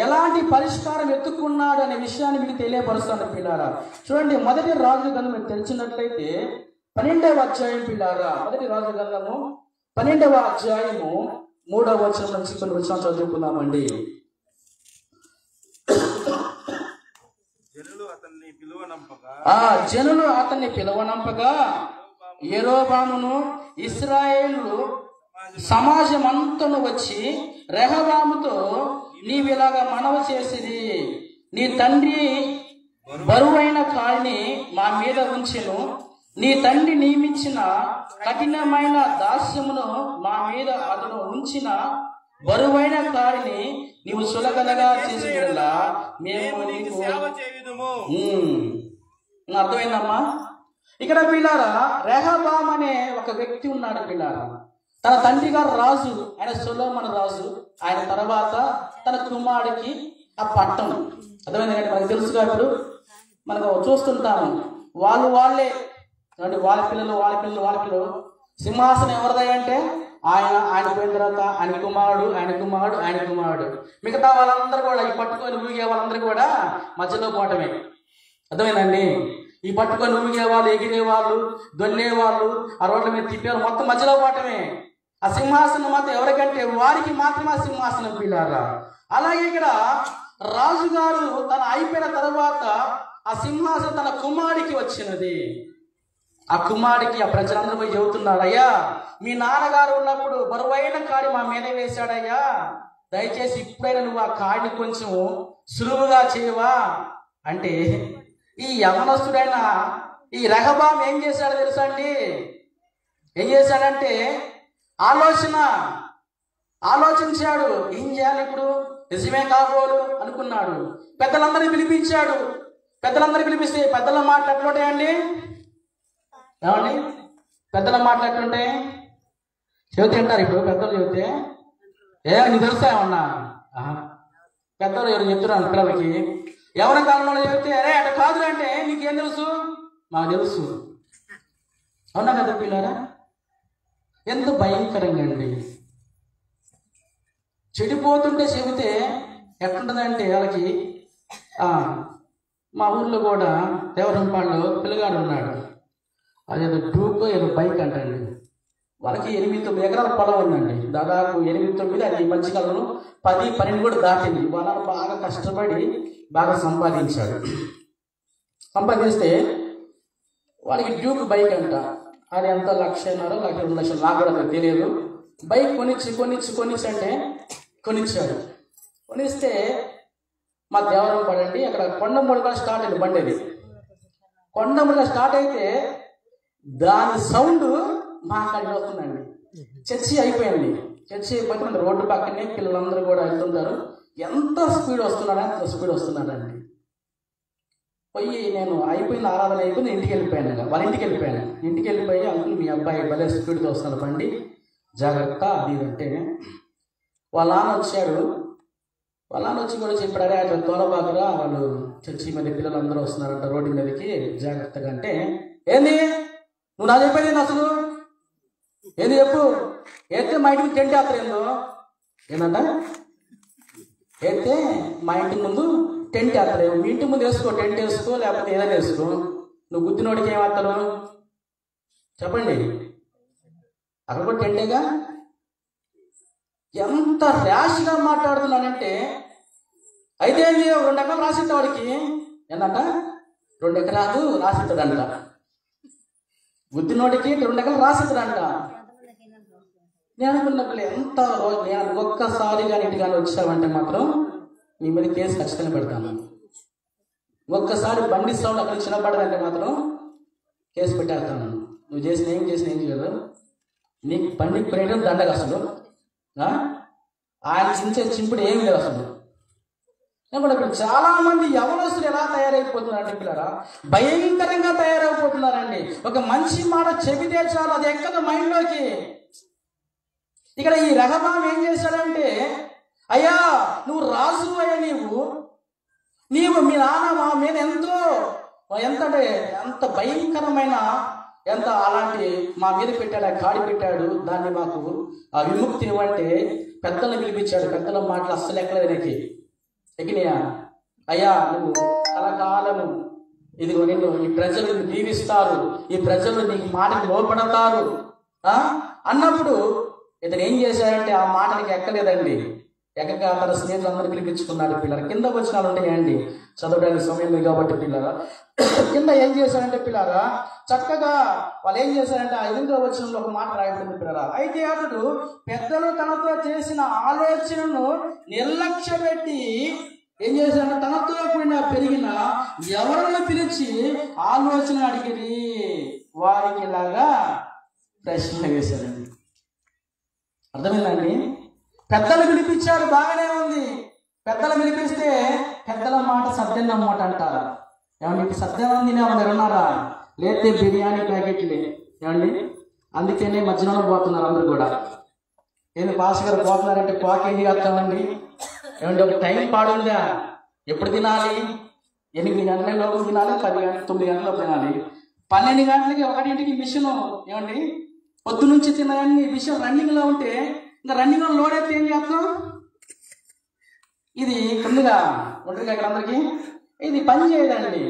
Speaker 1: ఎలాంటి పరిష్కారం ఎత్తుకున్నాడు అనే విషయాన్ని మీకు తెలియపరుస్తాను పిల్లారా. చూడండి, మొదటి రాజు కన్నా మీరు తెరిచినట్లయితే 12వ అధ్యాయం పిల్లారా. మొదటి రాజు గ్రంథము 12వ అధ్యాయము 3వ వచనం నుంచి కొన్ని వచనాలు చదువుకుందామండి. జనులు అతన్ని పిలువనంపగా యెరోబామును ఇశ్రాయేలు సమాజం అంతను వచ్చి రెహబాముతో, నీవిలాగా మనవి చేసిరి, నీ తండ్రి బరువైన కాడిని మా మీద ఉంచెను, నీ తండ్రి నియమించిన కఠినమైన దాస్యమును మా మీద అతను ఉంచిన బరువైన కాడిని నీవు సులకనగా చేసేలా మేము నీకు. అర్థమైందమ్మా? ఇక్కడ పిల్లారా, రెహబామ్ అనే ఒక వ్యక్తి ఉన్నాడు పిల్లారా. తన తండ్రి గారు రాజు, ఆయన సొలొమోను రాజు. ఆయన తర్వాత తన కుమారుడికి ఆ పట్టం. అర్థమైంది కంటే మనకు తెలుసుగా, ఇప్పుడు మనకు చూస్తుంటాము, వాళ్ళే వాళ్ళ పిల్లలు సింహాసనం ఎవరిదై అంటే ఆయన పోయిన తర్వాత ఆయన కుమారుడు. మిగతా వాళ్ళందరూ కూడా ఈ పట్టుకొని ఊగే వాళ్ళందరూ కూడా మధ్యలో పోవటమే. అర్థమైందండి? ఈ పట్టుకొని ఊగేవాళ్ళు, ఎగిరేవాళ్ళు, దొల్లేవాళ్ళు, ఆ రోడ్ల మీద తిప్పేవాళ్ళు మొత్తం మధ్యలో పోవటమే. ఆ సింహాసనం మాత్రం ఎవరికంటే వారికి మాత్రమే ఆ సింహాసనం పిల్లారా. అలాగే ఇక్కడ రాజుగారు తన అయిపోయిన తర్వాత ఆ సింహాసనం తన కుమారుడికి వచ్చినది. ఆ కుమారుడికి ఆ ప్రజలందరూ పోయి చెబుతున్నారు, అయ్యా మీ నాన్నగారు ఉన్నప్పుడు బరువైన కాడి మా మీద వేశాడయ్యా, దయచేసి ఇప్పుడైనా నువ్వు ఆ కాడిని కొంచెం సులువుగా చేయవా అంటే, ఈ యవనస్తుడైన ఈ రెహబాము ఏం చేశాడో తెలుసా అండి? ఏం చేశాడంటే ఆలోచించాడు. ఏం చేయాలి ఇప్పుడు, నిజమే కాబోలు అనుకున్నాడు. పెద్దలందరినీ పిలిపించాడు. పిలిపిస్తే పెద్దల మాటలు ఎట్లుంటాయండి? ఏమండి? పెద్దలు మాట్లాడుతుంటే చెబితే అంటారు. ఇప్పుడు పెద్దలు చెబితే నీకు తెలుసా ఏమన్నా? పెద్దలు ఎవరు చెప్తున్నారు పిల్లలకి, ఎవరి కాలంలో చెబితే అరే అట్లా కాదు అంటే నీకేం తెలుసు? మాకు తెలుసు. అవునా కదా పిల్లరా? ఎంత భయంకరంగా అండి. చెడిపోతుంటే చెబితే ఎట్లుంటుందంటే వాళ్ళకి. మా ఊర్లో కూడా దేవరంపాడులో పిల్లగాడు ఉన్నాడు. అదేదో డూకో ఏదో బైక్ అంటండి. వాళ్ళకి 8-9 ఎకరాల పొలం ఉందండి. దాదాపు 8-9, అది ఈ మధ్యకాలంలో 10-12 కూడా దాటింది. వాళ్ళని బాగా కష్టపడి బాగా సంపాదించాడు. సంపాదిస్తే వాళ్ళకి డ్యూక్ బైక్ అంట. అది ఎంత 1,50,000, 1,00,000, 2 లక్షలు, నాకు కూడా తెలియదు. బైక్ కొనిచ్చి అంటే కొనిచ్చాడు. కొనిస్తే మా దేవరం పడండి అక్కడ కొండమూడిగా స్టార్ట్ అయింది బండి. అది కొండమూడిగా స్టార్ట్ అయితే దాని సౌండ్ మా కాడికి వస్తుందండి. చర్చి అయిపోయింది. చర్చి అయిపోతే రోడ్డు పక్కనే పిల్లలందరూ కూడా వెళ్తుంటారు. ఎంత స్పీడ్ వస్తున్నాడు, అంత స్పీడ్ వస్తున్నాడండి. పోయి నేను అయిపోయింది, ఆరాధన అయిపోయింది, ఇంటికి వెళ్ళిపోయాను. వాళ్ళ ఇంటికి వెళ్ళిపోయి అంకుల్ మీ అబ్బాయి భలే స్పీడ్తో వస్తున్నాడు బండి, జాగ్రత్త అది అంటే. వాళ్ళ నాన్న వచ్చాడు. వాళ్ళ నాన్న వచ్చి కూడా చెప్పాడు, అరే అట్లా తోలబాకురా, వాళ్ళు చర్చి మీద పిల్లలందరూ వస్తున్నారంట రోడ్డు మీదకి, జాగ్రత్తగా అంటే. ఏంది నువ్వు నా చెప్పేది అసలు ఏంది చెప్పు? అయితే మా ఇంటికి టెంట్ వేస్తారు. ఏందంట? అయితే మా ఇంటి ముందు టెంట్ వేస్తారు. మీ ఇంటి ముందు వేసుకో, టెంట్ వేసుకో, లేకపోతే ఏదైనా వేసుకో. నువ్వు గుద్దినోడికి ఏమవుతారు చెప్పండి? అక్కడ కూడా టెంటేగా. ఎంత ర్యాష్గా మాట్లాడుతున్నానంటే, అయితే 2 ఎకరాలు రాసిద్దా వాడికి. ఏంటంట? 2 ఎకరాలు రాసిస్తాడంట. గుద్దినోడికి 2 ఎకరాలు రాసిస్తాడంట. నేను అనుకున్నప్పుడు ఎంత నేను ఒక్కసారి కానీ ఇంటికి కానీ వచ్చావంటే మాత్రం నీ మీద కేసు ఖచ్చితంగా పెడతాను. ఒక్కసారి బండి సౌండ్ అక్కడ చిన్నపడదంటే మాత్రం కేసు పెట్టేస్తాను. నువ్వు ఏం చేయదు. నీకు బండి పెట్టడం దండగ. అసలు ఆయన చింపుడు ఏం లేదు అసలు. ఇప్పుడు చాలా మంది యవనస్తులు ఎలా తయారైపోతున్నారంటే పిల్లరా, భయంకరంగా తయారైపోతున్నారండి. ఒక మంచి మాట చెబితే చాలు, అది ఎక్కదు మైండ్లోకి. ఇక్కడ ఈ రెహబాము ఏం చేశాడంటే, అయ్యా నువ్వు రాజు అయ్యా, నీవు మీ నాన్న మా మీద ఎంత భయంకరమైన అలాంటి మా మీద పెట్టాడు, కాడి పెట్టాడు. దాన్ని మాకు ఆ విముక్తి ఇవ్వంటే పెద్దలను పిలిపించాడు. పెద్దల మాటలు అస్సలు ఎక్కలేదు ఎక్కినాయా? అయ్యా నువ్వు కలకాలము ఇదిగో నిన్ను ఈ ప్రజలు దీవిస్తారు, ఈ ప్రజలు నీకు మాటకు లోపడతారు అన్నప్పుడు ఇతను ఏం చేశాడంటే ఆ మాటలకి ఎక్కలేదండి. ఎక్కక తన స్నేహితులందరూ పిలిపించుకున్నాడు. పిల్లలు కింద వచ్చినాలు ఉంటాయండి, చదవడానికి సమయం లేదు కాబట్టి పిల్లరా కింద ఏం చేశారంటే పిల్లరా, చక్కగా వాళ్ళు ఏం చేశారంటే ఆ 8వ వచనంలో ఒక మాట రాయబడింది పిల్లరా. అయితే అతడు పెద్దలు తనతో చేసిన ఆలోచనను నిర్లక్ష్య పెట్టి ఏం చేశారంటే తనతో కూడా పెరిగిన ఎవరిని పిలిచి ఆలోచన అడిగి వారికి ఇలాగా ప్రశ్న వేశారండి. అర్థమైందండి? పెద్దలు పిలిపించారు, బాగానే ఉంది. పెద్దలు పిలిపిస్తే పెద్దల మాట సత్యం అన్నమాట అంటారా? ఏమండి సత్యం తినేవాళ్ళు ఉన్నారా? లేతే బిర్యానీ ప్యాకెట్లే ఏమండి. అందుకనే మధ్యాహ్నం పోతున్నారు అందరూ కూడా. ఏంది పాస్ గారు పోతున్నారంటే పాక్ ఏం చేస్తామండి? ఏమంటే ఒక టైం పాడుందా? ఎప్పుడు తినాలి? 8 గంటల లోపు తినాలి, 10 గంటలు 9 గంటలకు తినాలి. 12 గంటలకి 1ంటికి మిషన్ ఏమండి పొద్దు నుంచి తినని మిషన్ రన్నింగ్లో ఉంటే ఇంకా రన్నింగ్ లో లోడ్ అయితే ఏం చేస్తాం? ఇది కిందగా ఉంటుంది ఇక్కడ అందరికి. ఇది పని చేయదండి.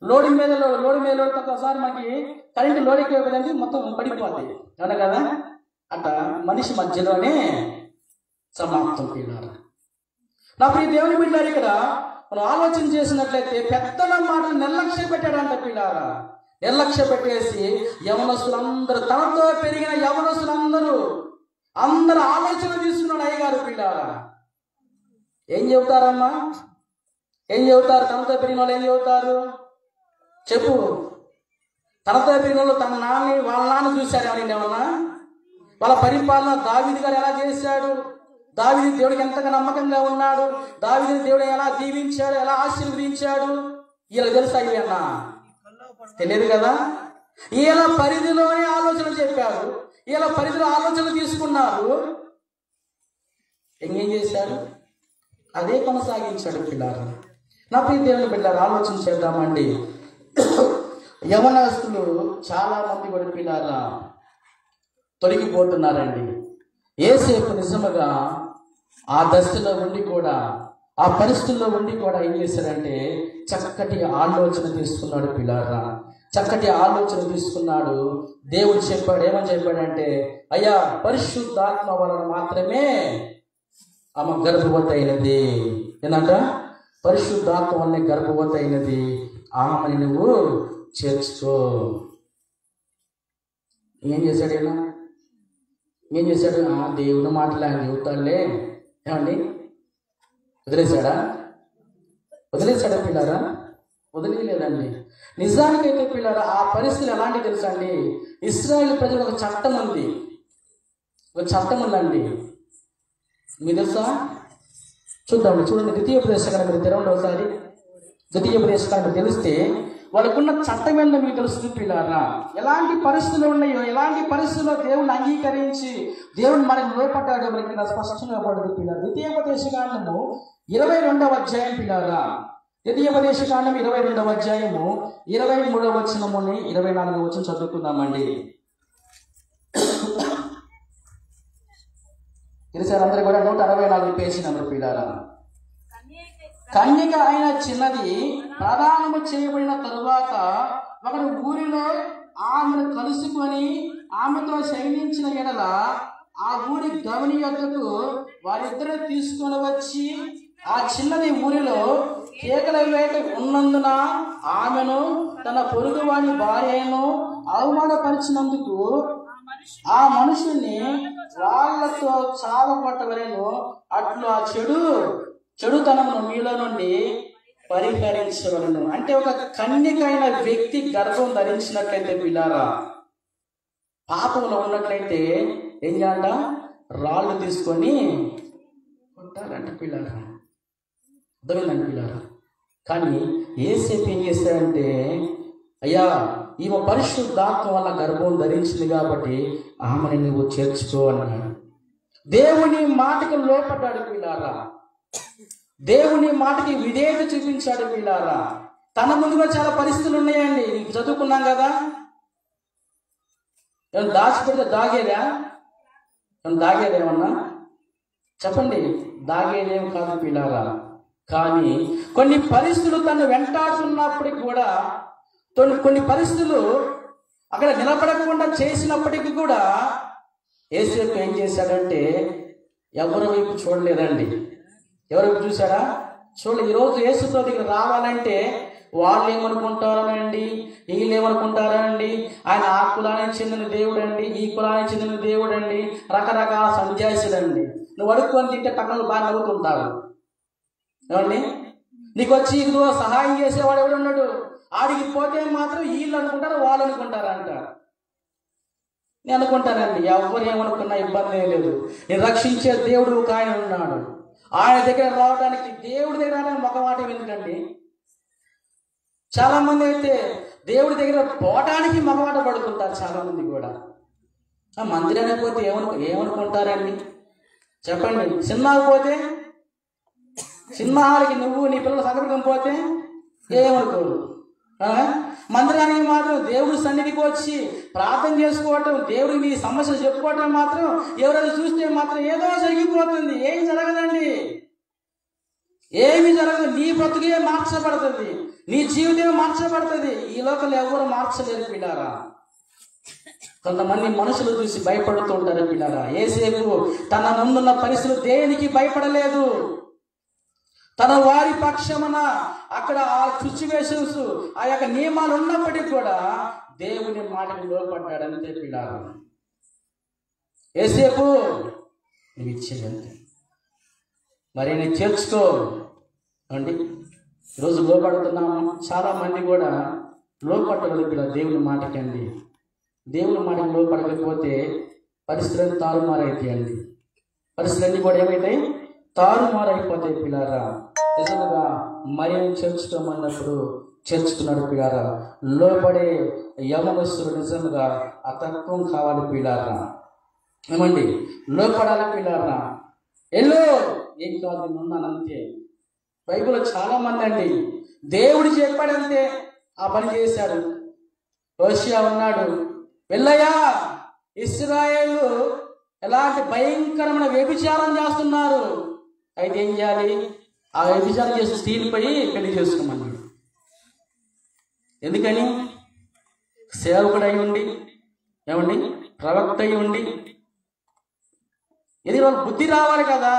Speaker 1: లోడ్ మీద లోడ్ ఒకసారి మనకి కరెంటు లోడ్ ఎక్కువ మొత్తం పడిపోతాయి. అవునా కదా? అట్లా మనిషి మధ్యలోనే సమాప్తం పిల్లలు. నా ప్రియ దేవుని బిడ్డలారా, ఇక్కడ మనం ఆలోచన చేసినట్లయితే పెద్దల మాటలు నిర్లక్ష్య పెట్టాడంట పిల్లారా. నిర్లక్ష్య పెట్టేసి యవనస్తులందరూ, తనతో పెరిగిన యవనస్తులందరూ అందరూ ఆలోచన తీసుకున్నాడు అయ్యగారు పిల్లారా. ఏం చెబుతారమ్మా? ఏం చెబుతారు? తనతో పెరిగిన వాళ్ళు ఏం చెబుతారు చెప్పు? తనతో పెరిగిన వాళ్ళు తన వాళ్ళ నాన్న చూశారు ఏమన్నా? వాళ్ళ పరిపాలన దావీదు గారు ఎలా చేశాడు, దావీదు దేవుడికి ఎంతగా నమ్మకంగా ఉన్నాడు, దావీదు దేవుడు ఎలా దీవించాడు, ఎలా ఆశీర్వదించాడు, వీళ్ళకి తెలుసా? ఇవి అన్నా తెలియదు కదా. ఇలా పరిధిలోనే ఆలోచన చెప్పారు, ఇలా పరిధిలో ఆలోచన తీసుకున్నారు. ఇంకేం చేశారు? అదే కొనసాగించాడు పిల్లారు. నా ప్రియ దేవుని బిడ్డలారా, ఆలోచన చేద్దామండి. యవనస్తులు చాలా మంది కూడా పిల్లారా తొలగిపోతున్నారండి. యేసేపు నిజముగా ఆ దశలో ఉండి కూడా, ఆ పరిస్థితుల్లో ఉండి కూడా ఏం చేశాడంటే చక్కటి ఆలోచన తీసుకున్నాడు పిల్లారా, చక్కటి ఆలోచన తీసుకున్నాడు. దేవుడు చెప్పాడు, ఏమని చెప్పాడంటే, అయ్యా పరిశుద్ధాత్మ వలన మాత్రమే ఆమె గర్భవతి అయినది. ఏంటంట? పరిశుద్ధాత్మ వల్లనే గర్భవతి అయినది, ఆమెని నువ్వు చేర్చుకో. ఏం చేశాడు? ఇలా ఏం చేశాడు? దేవుని మాటలు ఆయన చెబుతాడులే. ఏమండి, వదిలేశాడా? వదిలేశాడా పిల్లారా? వదిలేదండి. నిజానికైతే పిల్లారా ఆ పరిస్థితులు ఎలాంటి తెలుసా అండి? ఇశ్రాయేలు ప్రజలు ఒక చట్టం ఉంది, ఒక చట్టం ఉందండి. మీకు తెలుసా? చూద్దాం, చూడండి. ద్వితీయోపదేశకాండం మీరు తెరవండి ఒకసారి. ద్వితీయోపదేశకాండం తెలిస్తే వాళ్ళకున్న చట్టం ఏంటో మీకు తెలుస్తుంది పిల్లారా. ఎలాంటి పరిస్థితులు ఉన్నాయో, ఎలాంటి పరిస్థితుల్లో దేవుని అంగీకరించి దేవుని మనకి లోపడ్డాడో మనకి స్పష్టంగా పడుతుంది పిల్లారా. ద్వితీయోపదేశకాండము 22వ అధ్యాయం పిల్లారా. ద్వితీయోపదేశకాండం 22వ అధ్యాయము 23వ వచనముని 24వ వచనం చదువుకుందామండి. తెలిసారు అందరూ కూడా 164 పేజీ నెంబర్ పిల్లారా. కన్యక అయిన చిన్నది ప్రదానము చేయబడిన తరువాత ఒకడు ఊరిలో ఆమెను కలుసుకొని ఆమెతో శయనించిన ఎడల ఆ ఊరి గవని యొద్దకు వారిద్దరూ తీసుకొని వచ్చి ఆ చిన్నది ఊరిలో కేకల వేట ఉన్నందున ఆమెను తన పొరుగువాని భార్యను అవమానపరిచినందుకు ఆ మనుషుల్ని వాళ్ళతో చావగొట్టవలెను. అట్లు ఆ చెడుతనమును మీలో నుండి పరిహరించవలను. అంటే ఒక కన్యకైన వ్యక్తి గర్భం ధరించినట్లయితే పిల్లారా, పాపంలో ఉన్నట్లయితే ఏం చేయాలంట? రాళ్ళు తీసుకొని కొట్టాలంట పిల్లారా. అర్థమైందండి పిల్లారా. కానీ యేసేపు ఏం చేశాడంటే, అయ్యా ఈమె పరిశుద్ధాత్మ వల్ల గర్భం ధరించింది కాబట్టి ఆమెని నువ్వు చేర్చుకో అన్నాడు. దేవుని మాటకు లోపడ్డాడు పిల్లారా, దేవుని మాటకి విధేయత చూపించాడు పిల్లారా. తన ముందుగా చాలా పరిస్థితులు ఉన్నాయండి. నీకు చదువుకున్నాం కదా. ఏమన్నా దాచిపెడితే దాగేదా? దాగేదేమన్నా చెప్పండి? దాగేదేం కాదు పిల్లారా. కానీ కొన్ని పరిస్థితులు తను వెంటాడుతున్నప్పటికి కూడా, కొన్ని పరిస్థితులు అక్కడ నిలబడకుండా చేసినప్పటికీ కూడా యేసేపు ఏం చేశాడంటే ఎవరి వైపు చూడలేదండి. ఎవరి వైపు చూశాడా? చూడలేదు. ఈరోజు యేసుతో దగ్గర రావాలంటే వాళ్ళు ఏమనుకుంటారనండి, వీళ్ళు ఏమనుకుంటారండి, ఆయన ఆ కులానికి చెందిన దేవుడు అండి, ఈ కులానికి చెందిన దేవుడు అండి, రకరకాల సంధ్యాసులండి. నువ్వు అడుక్కొని తింటే పక్కన బాగా నవ్వుతుంటారు. ఏమండి, నీకు వచ్చి ఇదిగో సహాయం చేసేవాడు ఎవడు ఉన్నాడు, ఆడికి పోతే మాత్రం వీళ్ళు అనుకుంటారు, వాళ్ళు అనుకుంటారు అంటారు. నేను అనుకుంటానండి, ఎవరు ఏమనుకున్నా ఇబ్బంది ఏం లేదు. నేను రక్షించే దేవుడు ఒక ఆయన ఉన్నాడు. ఆయన దగ్గర రావడానికి, దేవుడి దగ్గర రావడానికి మొక్కమాట ఎందుకండి? చాలా మంది అయితే దేవుడి దగ్గర పోవటానికి మొక్కమాట పడుతుంటారు. చాలా మంది కూడా మందిరానికి పోతే ఏమనుకుంటారండి చెప్పండి? సినిమాకి పోతే, సినిమా హాల్కి నువ్వు నీ పిల్లల సంగతికం పోతే ఏమనుకోరు. మందిరానికి మాత్రం దేవుడి సన్నిధికి వచ్చి ప్రార్థన చేసుకోవటం, దేవుడికి నీ సమస్యలు చెప్పుకోవటం మాత్రం ఎవరైనా చూస్తే మాత్రం ఏదో జరిగిపోతుంది. ఏం జరగదండి, ఏమి జరగదు. నీ బ్రతుకే మార్చబడుతుంది, నీ జీవితమే మార్చబడుతుంది. ఈ లోకంలో ఎవరు మార్చలేరు పిల్లారా. కొంతమంది మనుషులు చూసి భయపడుతూ ఉంటారు పిల్లారా. యేసేపు తన ముందున్న పరిస్థితులు దేనికి భయపడలేదు. తన వారి పక్షమున అక్కడ ఆ సిచ్యువేషన్స్, ఆ యొక్క నియమాలు ఉన్నప్పటికీ కూడా దేవుని మాటకు లోపడ్డాడని పిల్లారా. యేసేపు నువ్వు ఇచ్చేదంతే, మరి నేను చేర్చుకో అండి. ఈరోజు లోపడుతున్నాము. చాలా మంది కూడా లోపడగలిగిన దేవుని మాటకి అండి. దేవుని మాటకి లోపడకపోతే పరిస్థితులు తారుమారైతాయండి. పరిస్థితులన్నీ కూడా ఏమైతాయి? తారుమారైపోతాయి పిల్లారా. నిజంగా మరి చేర్చుకోమన్నప్పుడు చేర్చుతున్నాడు పిల్లారా. లోపడే యవనస్తులు నిజంగా ఆ తత్వం కావాలి పిల్లారా. ఏమండి, లోపడాలి పిల్లారా. ఎల్లో ఏం కాదు, నేను ఉన్నానంతే. బైబిల్లో చాలా మంది అండి దేవుడు చెప్పాడంతే ఆ పని చేశాడు. హోషేయ ఉన్నాడు, వెళ్ళయ్యా ఇశ్రాయేలు ఎలాంటి భయంకరమైన వ్యభిచారం చేస్తున్నారు, అయితే ఏం చేయాలి, ఆ వ్యభిచారం చేసి స్త్రీలపై పెళ్లి చేసుకోమన్నాడు. ఎందుకని? సేవకుడై ఉండి, ఏమండి, ప్రవక్త అయి ఉండి, ఇది వాళ్ళ బుద్ధి రావాలి కదా.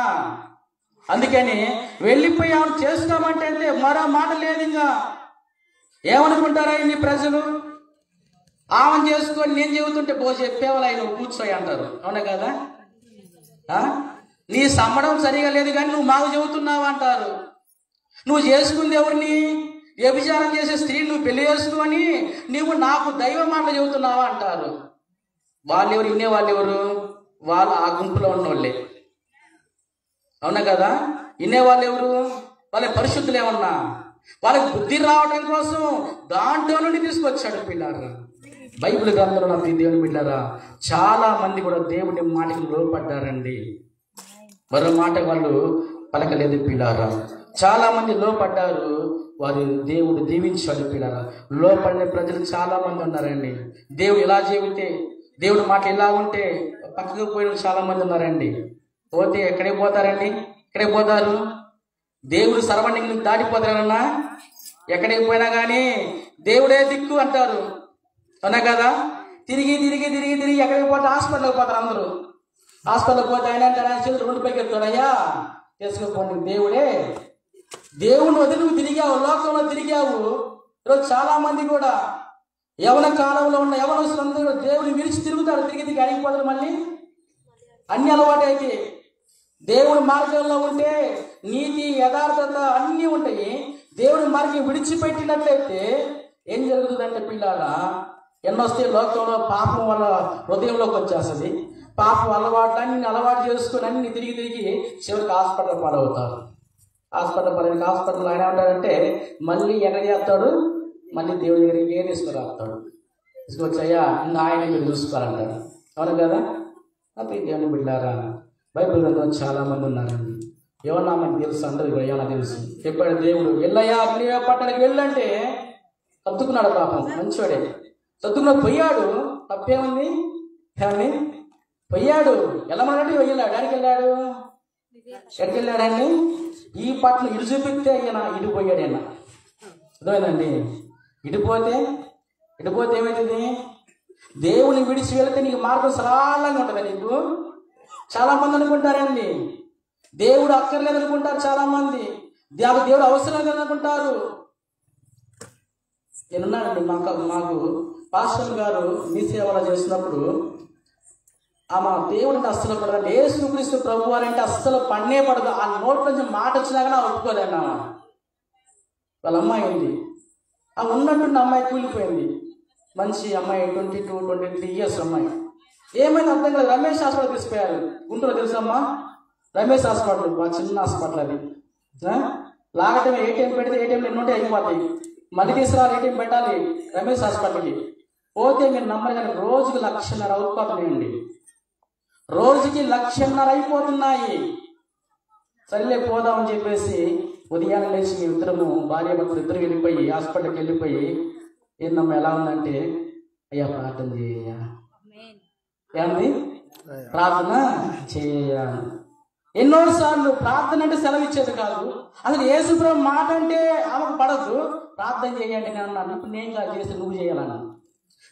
Speaker 1: అందుకని వెళ్ళిపోయి ఆమె చేసుకోమంటే అంటే మరో మాట లేదు. ఇంకా ఏమనుకుంటారా ఇన్ని ప్రజలు, ఆమెను చేసుకొని నేను చెబుతుంటే చెప్పేవాళ్ళు ఆయన కూర్చోయి అంటారు. అవునా కదా? నీ సమ్మడం సరిగా లేదు కానీ నువ్వు మాకు చెబుతున్నావు అంటారు. నువ్వు చేసుకుంది ఎవరిని? వ్యభిచారం చేసే స్త్రీని నువ్వు పెళ్లి చేసుకొని నువ్వు నాకు దైవ మాటలు చెబుతున్నావా అంటారు. వాళ్ళు ఎవరు? ఇన్నే వాళ్ళు ఎవరు? వాళ్ళు ఆ గుంపులో ఉన్నోళ్ళే. అవునా కదా? ఇన్నే వాళ్ళు ఎవరు? వాళ్ళ పరిశుద్ధులు ఏమన్నా, వాళ్ళకి బుద్ధి రావడం కోసం దాంట్లో నుండి తీసుకొచ్చాడు పిల్లారా. బైబిల్ గ్రంథంలో నా దేవుని బిడ్డారా, చాలా మంది కూడా దేవుడి మాటకి లోపడ్డారండి. మరో మాట వాళ్ళు పలకలేదు పిల్లారా. చాలా మంది లోపడ్డారు, వారు దేవుడు దీవించాడు పిల్లారా. లోపడిన ప్రజలు చాలా మంది ఉన్నారండి. దేవుడు ఇలా చెబితే, దేవుడు మాట ఇలా ఉంటే పక్కకు పోయిన చాలా మంది ఉన్నారండి. పోతే ఎక్కడికి పోతారండి? ఎక్కడికి పోతారు? దేవుడు సర్వణిని దాటిపోతారన్నా. ఎక్కడికి పోయినా కానీ దేవుడే దిక్కు అంటారు. అవునా కదా? తిరిగి తిరిగి తిరిగి తిరిగి ఎక్కడికి పోతే హాస్పిటల్కి పోతారు అందరూ. హాస్పిటల్కి పోతే ఆయన అంటే ఆయన చేతులు రెండు పైకి ఎత్తాడయ్యా, చేసుకోండి దేవుడే. దేవుని వదిలి నువ్వు తిరిగావు, లోకంలో తిరిగావు. ఈరోజు చాలా మంది కూడా యవన కాలంలో ఉన్న యవనస్తులందరూ దేవుని విరిచి తిరుగుతారు, తిరిగి తిరిగి అడిగిపోతారు. మళ్ళీ అన్ని అలవాటు అయితే దేవుడి మార్గంలో ఉంటే నీతి యథార్థత అన్నీ ఉంటాయి. దేవుడి మార్గం విడిచిపెట్టినట్లయితే ఏం జరుగుతుందంటే పిల్లారా, ఎన్నొస్తే లోకంలో పాపం వల్ల హృదయంలోకి వచ్చేస్తుంది. పాపం అలవాట్లన్నీ అలవాటు చేసుకుని అన్ని తిరిగి తిరిగి చివరికి హాస్పిటల్ పాడవుతారు. హాస్పిటల్ ఆయన ఉంటారంటే మళ్ళీ ఎక్కడ చేస్తాడు, మళ్ళీ దేవుడి దగ్గరికి ఏం తీసుకురాస్తాడు, తీసుకొచ్చాయా ఇంకా ఆయన మీరు చూసుకోవాలంటారు. అవును కదా? అప్పుడు దేవుని బిడ్డారా, బైబిల్ గ్రంథంలో చాలా మంది ఉన్నారండి. ఏమన్నా మనకు తెలుసు, అందరూ ఏమన్నా తెలుసు. చెప్పాడు దేవుడు, వెళ్ళయ్యా నీవే పట్టణానికి వెళ్ళంటే సర్దుకున్నాడు. పాపం మంచోడే సర్దుకున్న పోయాడు. తప్పేముంది? ఏమండి, పోయాడు. వెళ్ళమన్నట్టు వెళ్ళాడు. ఎక్కడికి వెళ్ళాడు? ఎక్కడికి వెళ్ళాడండి? ఈ పట్టణం ఇటు చూపిస్తే ఈయన ఇటు పోయాడు. ఈయన అర్థమైందండి. ఇటుపోతే ఏమవుతుంది? దేవుని విడిచి వెళితే నీకు మార్గం సరళంగా ఉంటుంది. నీకు చాలా మంది అనుకుంటారండి దేవుడు అక్కర్లేదు అనుకుంటారు. చాలా మంది దేవుడు అవసరం లేదనుకుంటారు. నేనున్నానండి, మాకు పాస్టర్ గారు మీ సేవలు చేసినప్పుడు ఆమె దేవుడు అంటే అస్సలు పడదండి. యేసుక్రీస్తు ప్రభు అంటే అస్సలు పన్నే పడదు. ఆ నోట్ నుంచి మాట వచ్చినా కానీ ఒప్పుకోదండి. ఆమె వాళ్ళ అమ్మాయి ఉంది, ఆ ఉన్నట్టుండి అమ్మాయి కూలిపోయింది. మంచి అమ్మాయి, 22-23 ఇయర్స్ అమ్మాయి. ఏమైనా అర్థం కాదు. రమేష్ హాస్పిటల్ తీసుకుపోయారు. గుంటూరు తెలుసమ్మా, రమేష్ హాస్పిటల్, మా చిన్న హాస్పిటల్ అది. లాగటమే ఏటీఎం పెడితే ఏటీఎంలో ఎన్నుంటే అయిపోతాయి. మళ్ళీ తీసుకురావాలి, ఏటీఎం పెట్టాలి రమేష్ హాస్పిటల్కి. పోతే మీరు నమ్మరు కానీ రోజుకి 1,50,000 అవుతున్నాయండి. రోజుకి 1,50,000 అయిపోతున్నాయి. సర్లే పోదామని చెప్పేసి ఉదయాన్నే లేచి మీ ఇద్దరము భార్య భర్తలు ఇద్దరు వెళ్ళిపోయి హాస్పిటల్కి వెళ్ళిపోయి, ఏందమ్మా ఎలా ఉందంటే, అయ్యా ప్రార్థన చేయ, ఏమంది ప్రార్థన చేయ. ఎన్నోసార్లు ప్రార్థన అంటే సెలవు ఇచ్చేది కాదు. అసలు యేసుప్రభు మాట అంటే ఆమెకు పడదు. ప్రార్థన చేయండి నేను అన్నాను. ఇప్పుడు నేను కాదు చేస్తే నువ్వు చేయాలన్నా.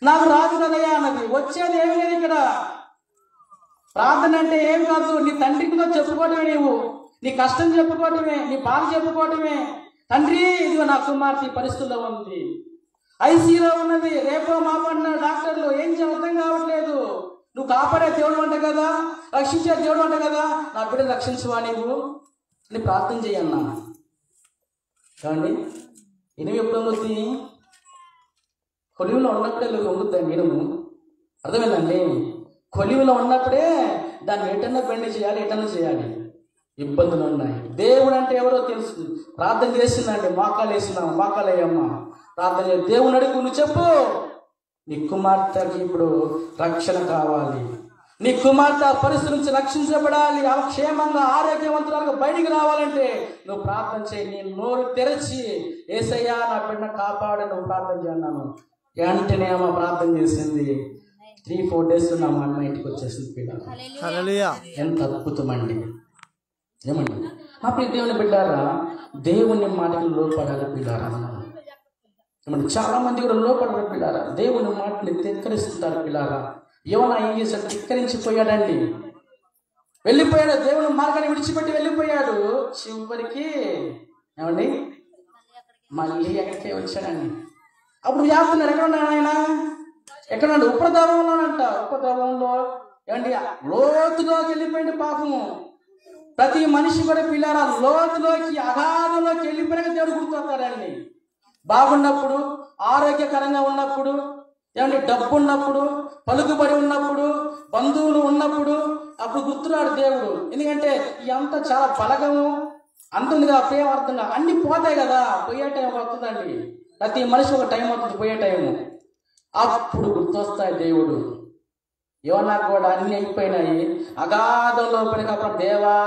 Speaker 1: నాకు రాదు కదయ్యా అన్నది. వచ్చేది ఏమి లేదు ఇక్కడ. ప్రార్థన అంటే ఏం కాదు, నీ తండ్రికి చెప్పుకోవటమే, నీవు నీ కష్టం చెప్పుకోవటమే, నీ బాధ చెప్పుకోవటమే. తండ్రి ఇదిగో నా కుమార్తె పరిస్థితుల్లో ఉంది, ఐసీలో ఉన్నది, రేపో మాపడిన డాక్టర్లు ఏం అర్థం కావట్లేదు. నువ్వు కాపాడే దేవుడు అంట కదా, రక్షించే దేవుడు అంట కదా, నా బిడ్డను రక్షించువా నీవు అని ప్రార్థన చేయన్నా. కావండి ఇనుము ఎప్పుడు వంగుద్ది? కొలివిలో ఉన్నప్పుడే వంగుద్దండి ఇనుము. అర్థమైందండి? కొలివిలో ఉన్నప్పుడే దాన్ని ఎటన్నా బెండ్ చేయాలి, ఎటన్నా చేయాలి. ఇబ్బందులు ఉన్నాయి. దేవుడు అంటే ఎవరో తెలుసు. ప్రార్థన చేసిందండి, మోకాలు వేసినాము, మోకాలు అయ్యమ్మ ప్రార్థన చేయి. దేవుని అడుగు, నువ్వు చెప్పు. నీ కుమార్తెకి ఇప్పుడు రక్షణ కావాలి, నీ కుమార్తె పరిస్థితి నుంచి రక్షించబడాలి, ఆమె క్షేమంగా ఆరోగ్యవంతురాలుగా బయటికి రావాలంటే నువ్వు ప్రార్థన చేయి. నీ నోరు తెరచి యేసయ్యా నా బిడ్డ కాపాడు నువ్వు ప్రార్థన చేయన్నాను. వెంటనే ఆమె ప్రార్థన చేసింది. 3-4 days నా అమ్మ ఇంటికి వచ్చేసింది పిల్ల. ఎంత అద్భుతమండి. ఏమండి అప్పుడు దేవుని బిడ్డారా, దేవుని మాటలు లోపడాలి పిల్లారా. ఏమంటే చాలా మంది కూడా లోపడాలి పిల్లారా, దేవుని మాటని ధిక్కరిస్తుంటారు పిల్లారా. యోనా ఏం చేశాడు? ధిక్కరించిపోయాడండి, వెళ్ళిపోయాడు, దేవుని మార్గాన్ని విడిచిపెట్టి వెళ్ళిపోయాడు. చివరికి ఏమండి మళ్ళీ ఎక్కడికే వచ్చాడండి. అప్పుడు యాస్తున్నాడు, ఎక్కడ ఉన్నాడు ఆయన? ఎక్కడండి? ఉపద్రవంలోనంట. ఉపద్రవంలో ఏమండి లోతులోకి వెళ్ళిపోయింది పాపము. ప్రతి మనిషి కూడా పిల్లారా లోతులోకి అగాధంలోకి వెళ్ళిపోయినాక దేవుడు గుర్తొస్తాడండి. బాగున్నప్పుడు, ఆరోగ్యకరంగా ఉన్నప్పుడు, ఏమంటే డబ్బు ఉన్నప్పుడు, పలుకుబడి ఉన్నప్పుడు, బంధువులు ఉన్నప్పుడు అప్పుడు గుర్తురాడు దేవుడు. ఎందుకంటే ఇదంతా చాలా బలగము అంతుందిగా, ప్రేమ అర్థంగా అన్ని పోతాయి కదా. పోయే టైం వస్తుందండి, ప్రతి మనిషి ఒక టైం అవుతుంది పోయే టైము. అప్పుడు గుర్తొస్తాయి దేవుడు. యోనా కూడా అన్ని అయిపోయినాయి, అగాధంలో పడినప్పుడు దేవా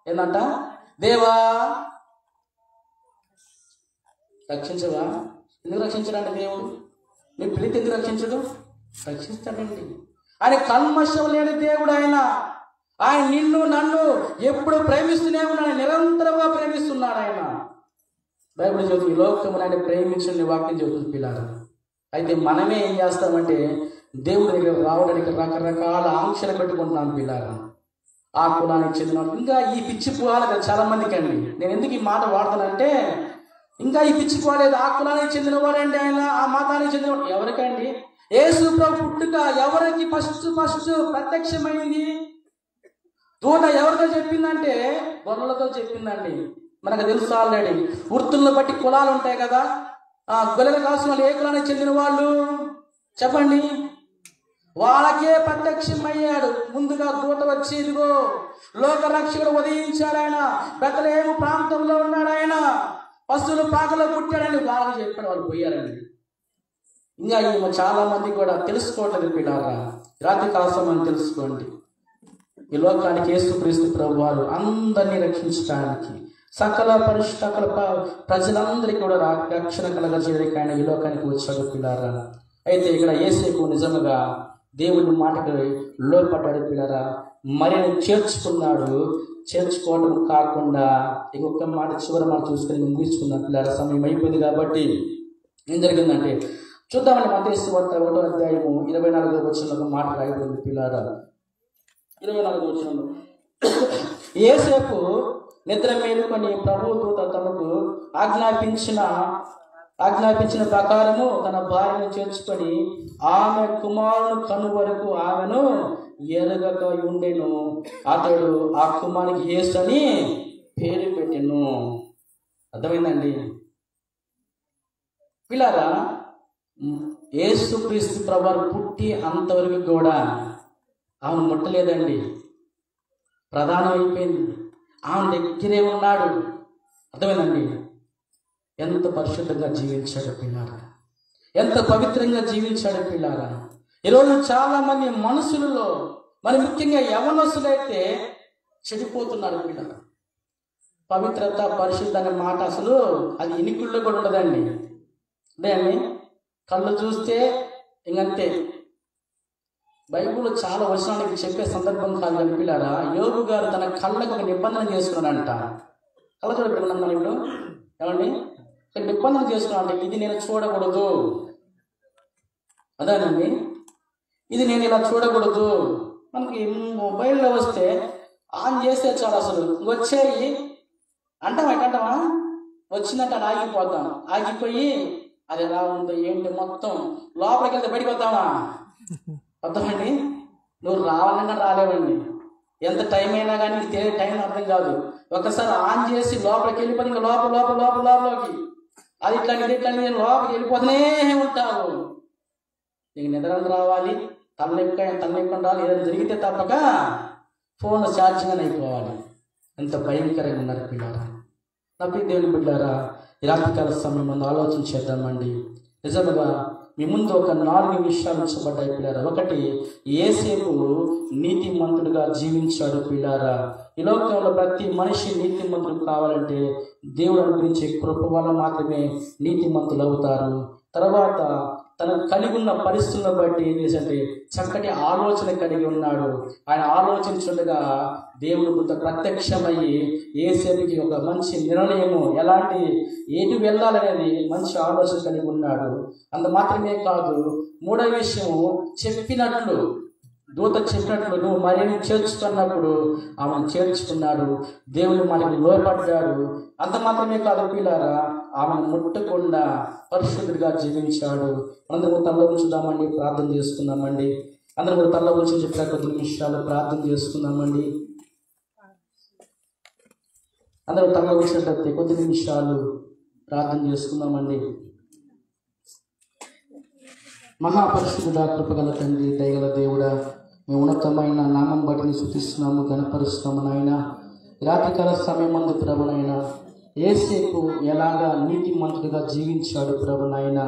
Speaker 1: ఏందంట, దేవా రక్షించవా? ఎందుకు రక్షించడండి దేవుడు? నీ పిలిచి ఎందుకు రక్షించడు? రక్షిస్తాడండి. ఆయన కల్మషం లేని దేవుడు. ఆయన నిన్ను నన్ను ఎప్పుడు ప్రేమిస్తూనే ఉన్నాడు, నిరంతరంగా ప్రేమిస్తున్నాడు ఆయన. బైబిల్ చదువు, ఈ లోకమును ఆయన ప్రేమించండి వాక్యం చదువుతుంది పిల్లారా. అయితే మనమే ఏం చేస్తామంటే దేవుడి దగ్గర రావడానికి రకరకాల ఆంక్షలు పెట్టుకుంటున్నాను పిల్లారా. ఆ కులానికి చెందిన ఇంకా ఈ పిచ్చి పోవాలి చాలా మందికి అండి. నేను ఎందుకు ఈ మాట వాడతానంటే, ఇంకా ఈ పిచ్చి పోలేదు, ఆ కులానికి చెందిన వాడండి ఆయన, ఆ మతానికి చెందిన వాడు. ఎవరికండి? యేసు ప్రభు పుట్టుక ఎవరికి ఫస్ట్ ప్రత్యక్షమైంది? దూత ఎవరితో చెప్పిందంటే గొర్రెలతో చెప్పిందండి. మనకు తెలుసు ఆల్రెడీ. వృత్తులను బట్టి కులాలు ఉంటాయి కదా. ఆ గొర్రెలు కాసిన వాళ్ళు ఏ కులానికి చెందిన వాళ్ళు చెప్పండి? వాళ్ళకే ప్రత్యక్షమయ్యాడు. ముందుగా దూత వచ్చి ఇదిగో లోక రక్షకుడు ఉదయించాడు ఆయన, బెత్లెహేము ప్రాంతంలో ఉన్నాడు ఆయన, పశువుల పాకలో పుట్టాడని వాళ్ళకి చెప్పాడు. వాళ్ళు పోయారండి. ఇంకా చాలా మంది కూడా తెలుసుకోవట్లేదు పిల్లారా. రాత్రి కాలసమని తెలుసుకోండి. ఈ లోకానికి యేసుక్రీస్తు ప్రభు వారు అందరినీ రక్షించడానికి, సకల ప్రజలందరికీ కూడా రక్షణ కలగజేయడానికి ఆయన ఈ లోకానికి వచ్చాడు పిల్లారా. అయితే ఇక్కడ యేసేపు నిజంగా దేవుని మాటకు లోపడ్డాడు పిల్లారా. మరి చేర్చుకున్నాడు. చేర్చుకోవడం కాకుండా ఇంకొక మాట చివరి మాట చూసుకొని ముగించుకున్నాడు పిల్లారా. సమయం అయిపోయింది కాబట్టి ఏం జరిగిందంటే చూద్దామండి. మత్తయి సువార్త 1వ అధ్యాయము 24వ వచనంలో మాట రాయబడింది పిల్లారా. 24వ వచనంలో, యేసేపు నిద్ర మేలుకొని ప్రభువు దూత తమకు ఆజ్ఞాపించిన ప్రకారము తన భార్యను చేర్చుకొని ఆమె కుమారుని కను వరకు ఆమెను ఎరగక ఉండెను. అతడు ఆ కుమారునికి యేసు అని పేరు పెట్టెను. అర్థమైందండి పిల్లారా. యేసుక్రీస్తు ప్రభువు పుట్టి అంతవరకు కూడా ఆమెను ముట్టలేదండి. ప్రధానం అయిపోయింది, ఆమె దగ్గరే ఉన్నాడు. అర్థమైందండి. ఎంత పరిశుద్ధంగా జీవించాడు పిల్లారా, ఎంత పవిత్రంగా జీవించాడు పిల్లారా. ఈరోజు చాలా మంది మనుషులలో, మరి ముఖ్యంగా యవనస్తులైతే చెడిపోతున్నారు పిల్లారా. పవిత్రత పరిశుద్ధ అనే మాట అసలు అది ఎన్నికల్లో కూడా ఉండదండి. అదే అండి, కళ్ళు చూస్తే ఇంకంతే. బైబిల్లో చాలా వచనానికి చెప్పే సందర్భం కాదు అని పిల్లారా. యోగు గారు తన కళ్ళకు ఒక నిబంధన చేసుకున్నాడంట. కళ్ళ చూడ పెట్టుకున్నాను ఇప్పుడు ఏమండి, నిబంధన చేసుకున్నా అంటే ఇది నేను చూడకూడదు, అదేనండి, ఇది నేను ఇలా చూడకూడదు. మనకి మొబైల్లో వస్తే ఆన్ చేస్తే చాలా అసలు వచ్చేయి అంటామా, వచ్చిందంటే అది ఆగిపోతాం. ఆగిపోయి అది ఎలా ఉందో ఏంటి మొత్తం లోపలికి వెళ్తే బయటకు వద్దామా? వద్దామండి. నువ్వు రావాలన్నా రాలేవండి. ఎంత టైం అయినా కానీ టైం అర్థం కాదు. ఒకసారి ఆన్ చేసి లోపలికి వెళ్ళిపోతే ఇంకా లోపలికి అది ఇట్లా లోపలికి వెళ్ళిపోతూనే ఉంటావు. నీకు నిద్ర రావాలి, తలనొప్పి రావాలి, ఏదైనా జరిగితే తప్పక ఫోన్ ఛార్జింగ్ అయిపోవాలి. ఎంత భయంకరంగా ఉన్నారు పిల్లారా. నా దేవుని బిడ్డారా, ఈ రాత్రికాల సమయం ముందు ఆలోచన చేద్దామండి. నిజంగా మీ ముందు ఒక 4 విషయాలు ఉంచబడ్డాయి పిల్లారా. ఒకటి, యేసేపు నీతిమంతుడుగా జీవించాడు పిల్లారా. ఈ లోకంలో ప్రతి మనిషి నీతిమంతుడు కావాలంటే దేవుడు అనుగ్రహించే కృప వల్ల మాత్రమే నీతిమంతులు అవుతారు. తర్వాత తనకు కలిగి ఉన్న పరిస్థితులను బట్టి ఏం చేసంటే చక్కటి ఆలోచన కలిగి ఉన్నాడు. ఆయన ఆలోచించుండగా దేవుడు కొంత ప్రత్యక్షమయ్యి యేసేపుకి ఒక మంచి నిర్ణయము, ఎలాంటి ఏటి వెళ్ళాలనేది మంచి ఆలోచన కలిగి ఉన్నాడు. అంత మాత్రమే కాదు, మూడవ విషయము, చెప్పినట్లు దూత చెప్పినట్లు నువ్వు మరిని చేర్చుకున్నప్పుడు ఆమెను చేర్చుకున్నాడు. దేవుని మనకి లోపడ్డాడు. అంత మాత్రమే కాదు పిల్లారా, ఆమెను ముట్టకుండా పరిశుద్ధుడిగా జీవించాడు. అందరూ తల్ల ఉంచుదామండి, ప్రార్థన చేసుకుందామండి. అందరూ కూడా తల్ల ఉంచి చెప్పిన కొద్ది నిమిషాలు ప్రార్థన చేసుకుందామండి. అందరూ తల్ల ఉంచినట్లయితే కొద్ది నిమిషాలు ప్రార్థన చేసుకుందామండి. మహాపరిశుద్ధుడా, కృపగల తండ్రి, దయగల దేవుడా, మీ ఉన్నతమైన నామం బట్టి స్తుతిస్తున్నాము, గణపరుస్తున్నాము నాయన. రాత్రికాల సమయం మందు ప్రభునైనా యేసేపు ఎలాగా నీతిమంతుడిగా జీవించాడు ప్రభునైనా,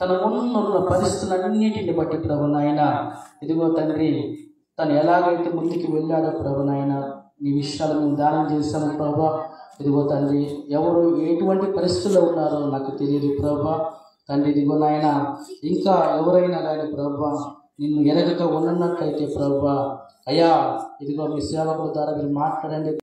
Speaker 1: తన ముందున్న పరిస్థితులన్నిటిని బట్టి ప్రభునైనా, ఇదిగో తండ్రి తను ఎలాగైతే ముందుకు వెళ్ళాడో ప్రభునైనా, నీ విషయాలు మేము ధ్యానం చేశాము ప్రభా. ఇదిగో తండ్రి, ఎవరు ఎటువంటి పరిస్థితుల్లో ఉన్నారో నాకు తెలియదు ప్రభా. తండ్రి ఇదిగో నాయన, ఇంకా ఎవరైనా కానీ ప్రభా నిన్ను ఎరగక ఉన్నట్లయితే ప్రభా, అయ్యా ఇదిగో మీ సేవకుల ద్వారా మీరు మాట్లాడండి.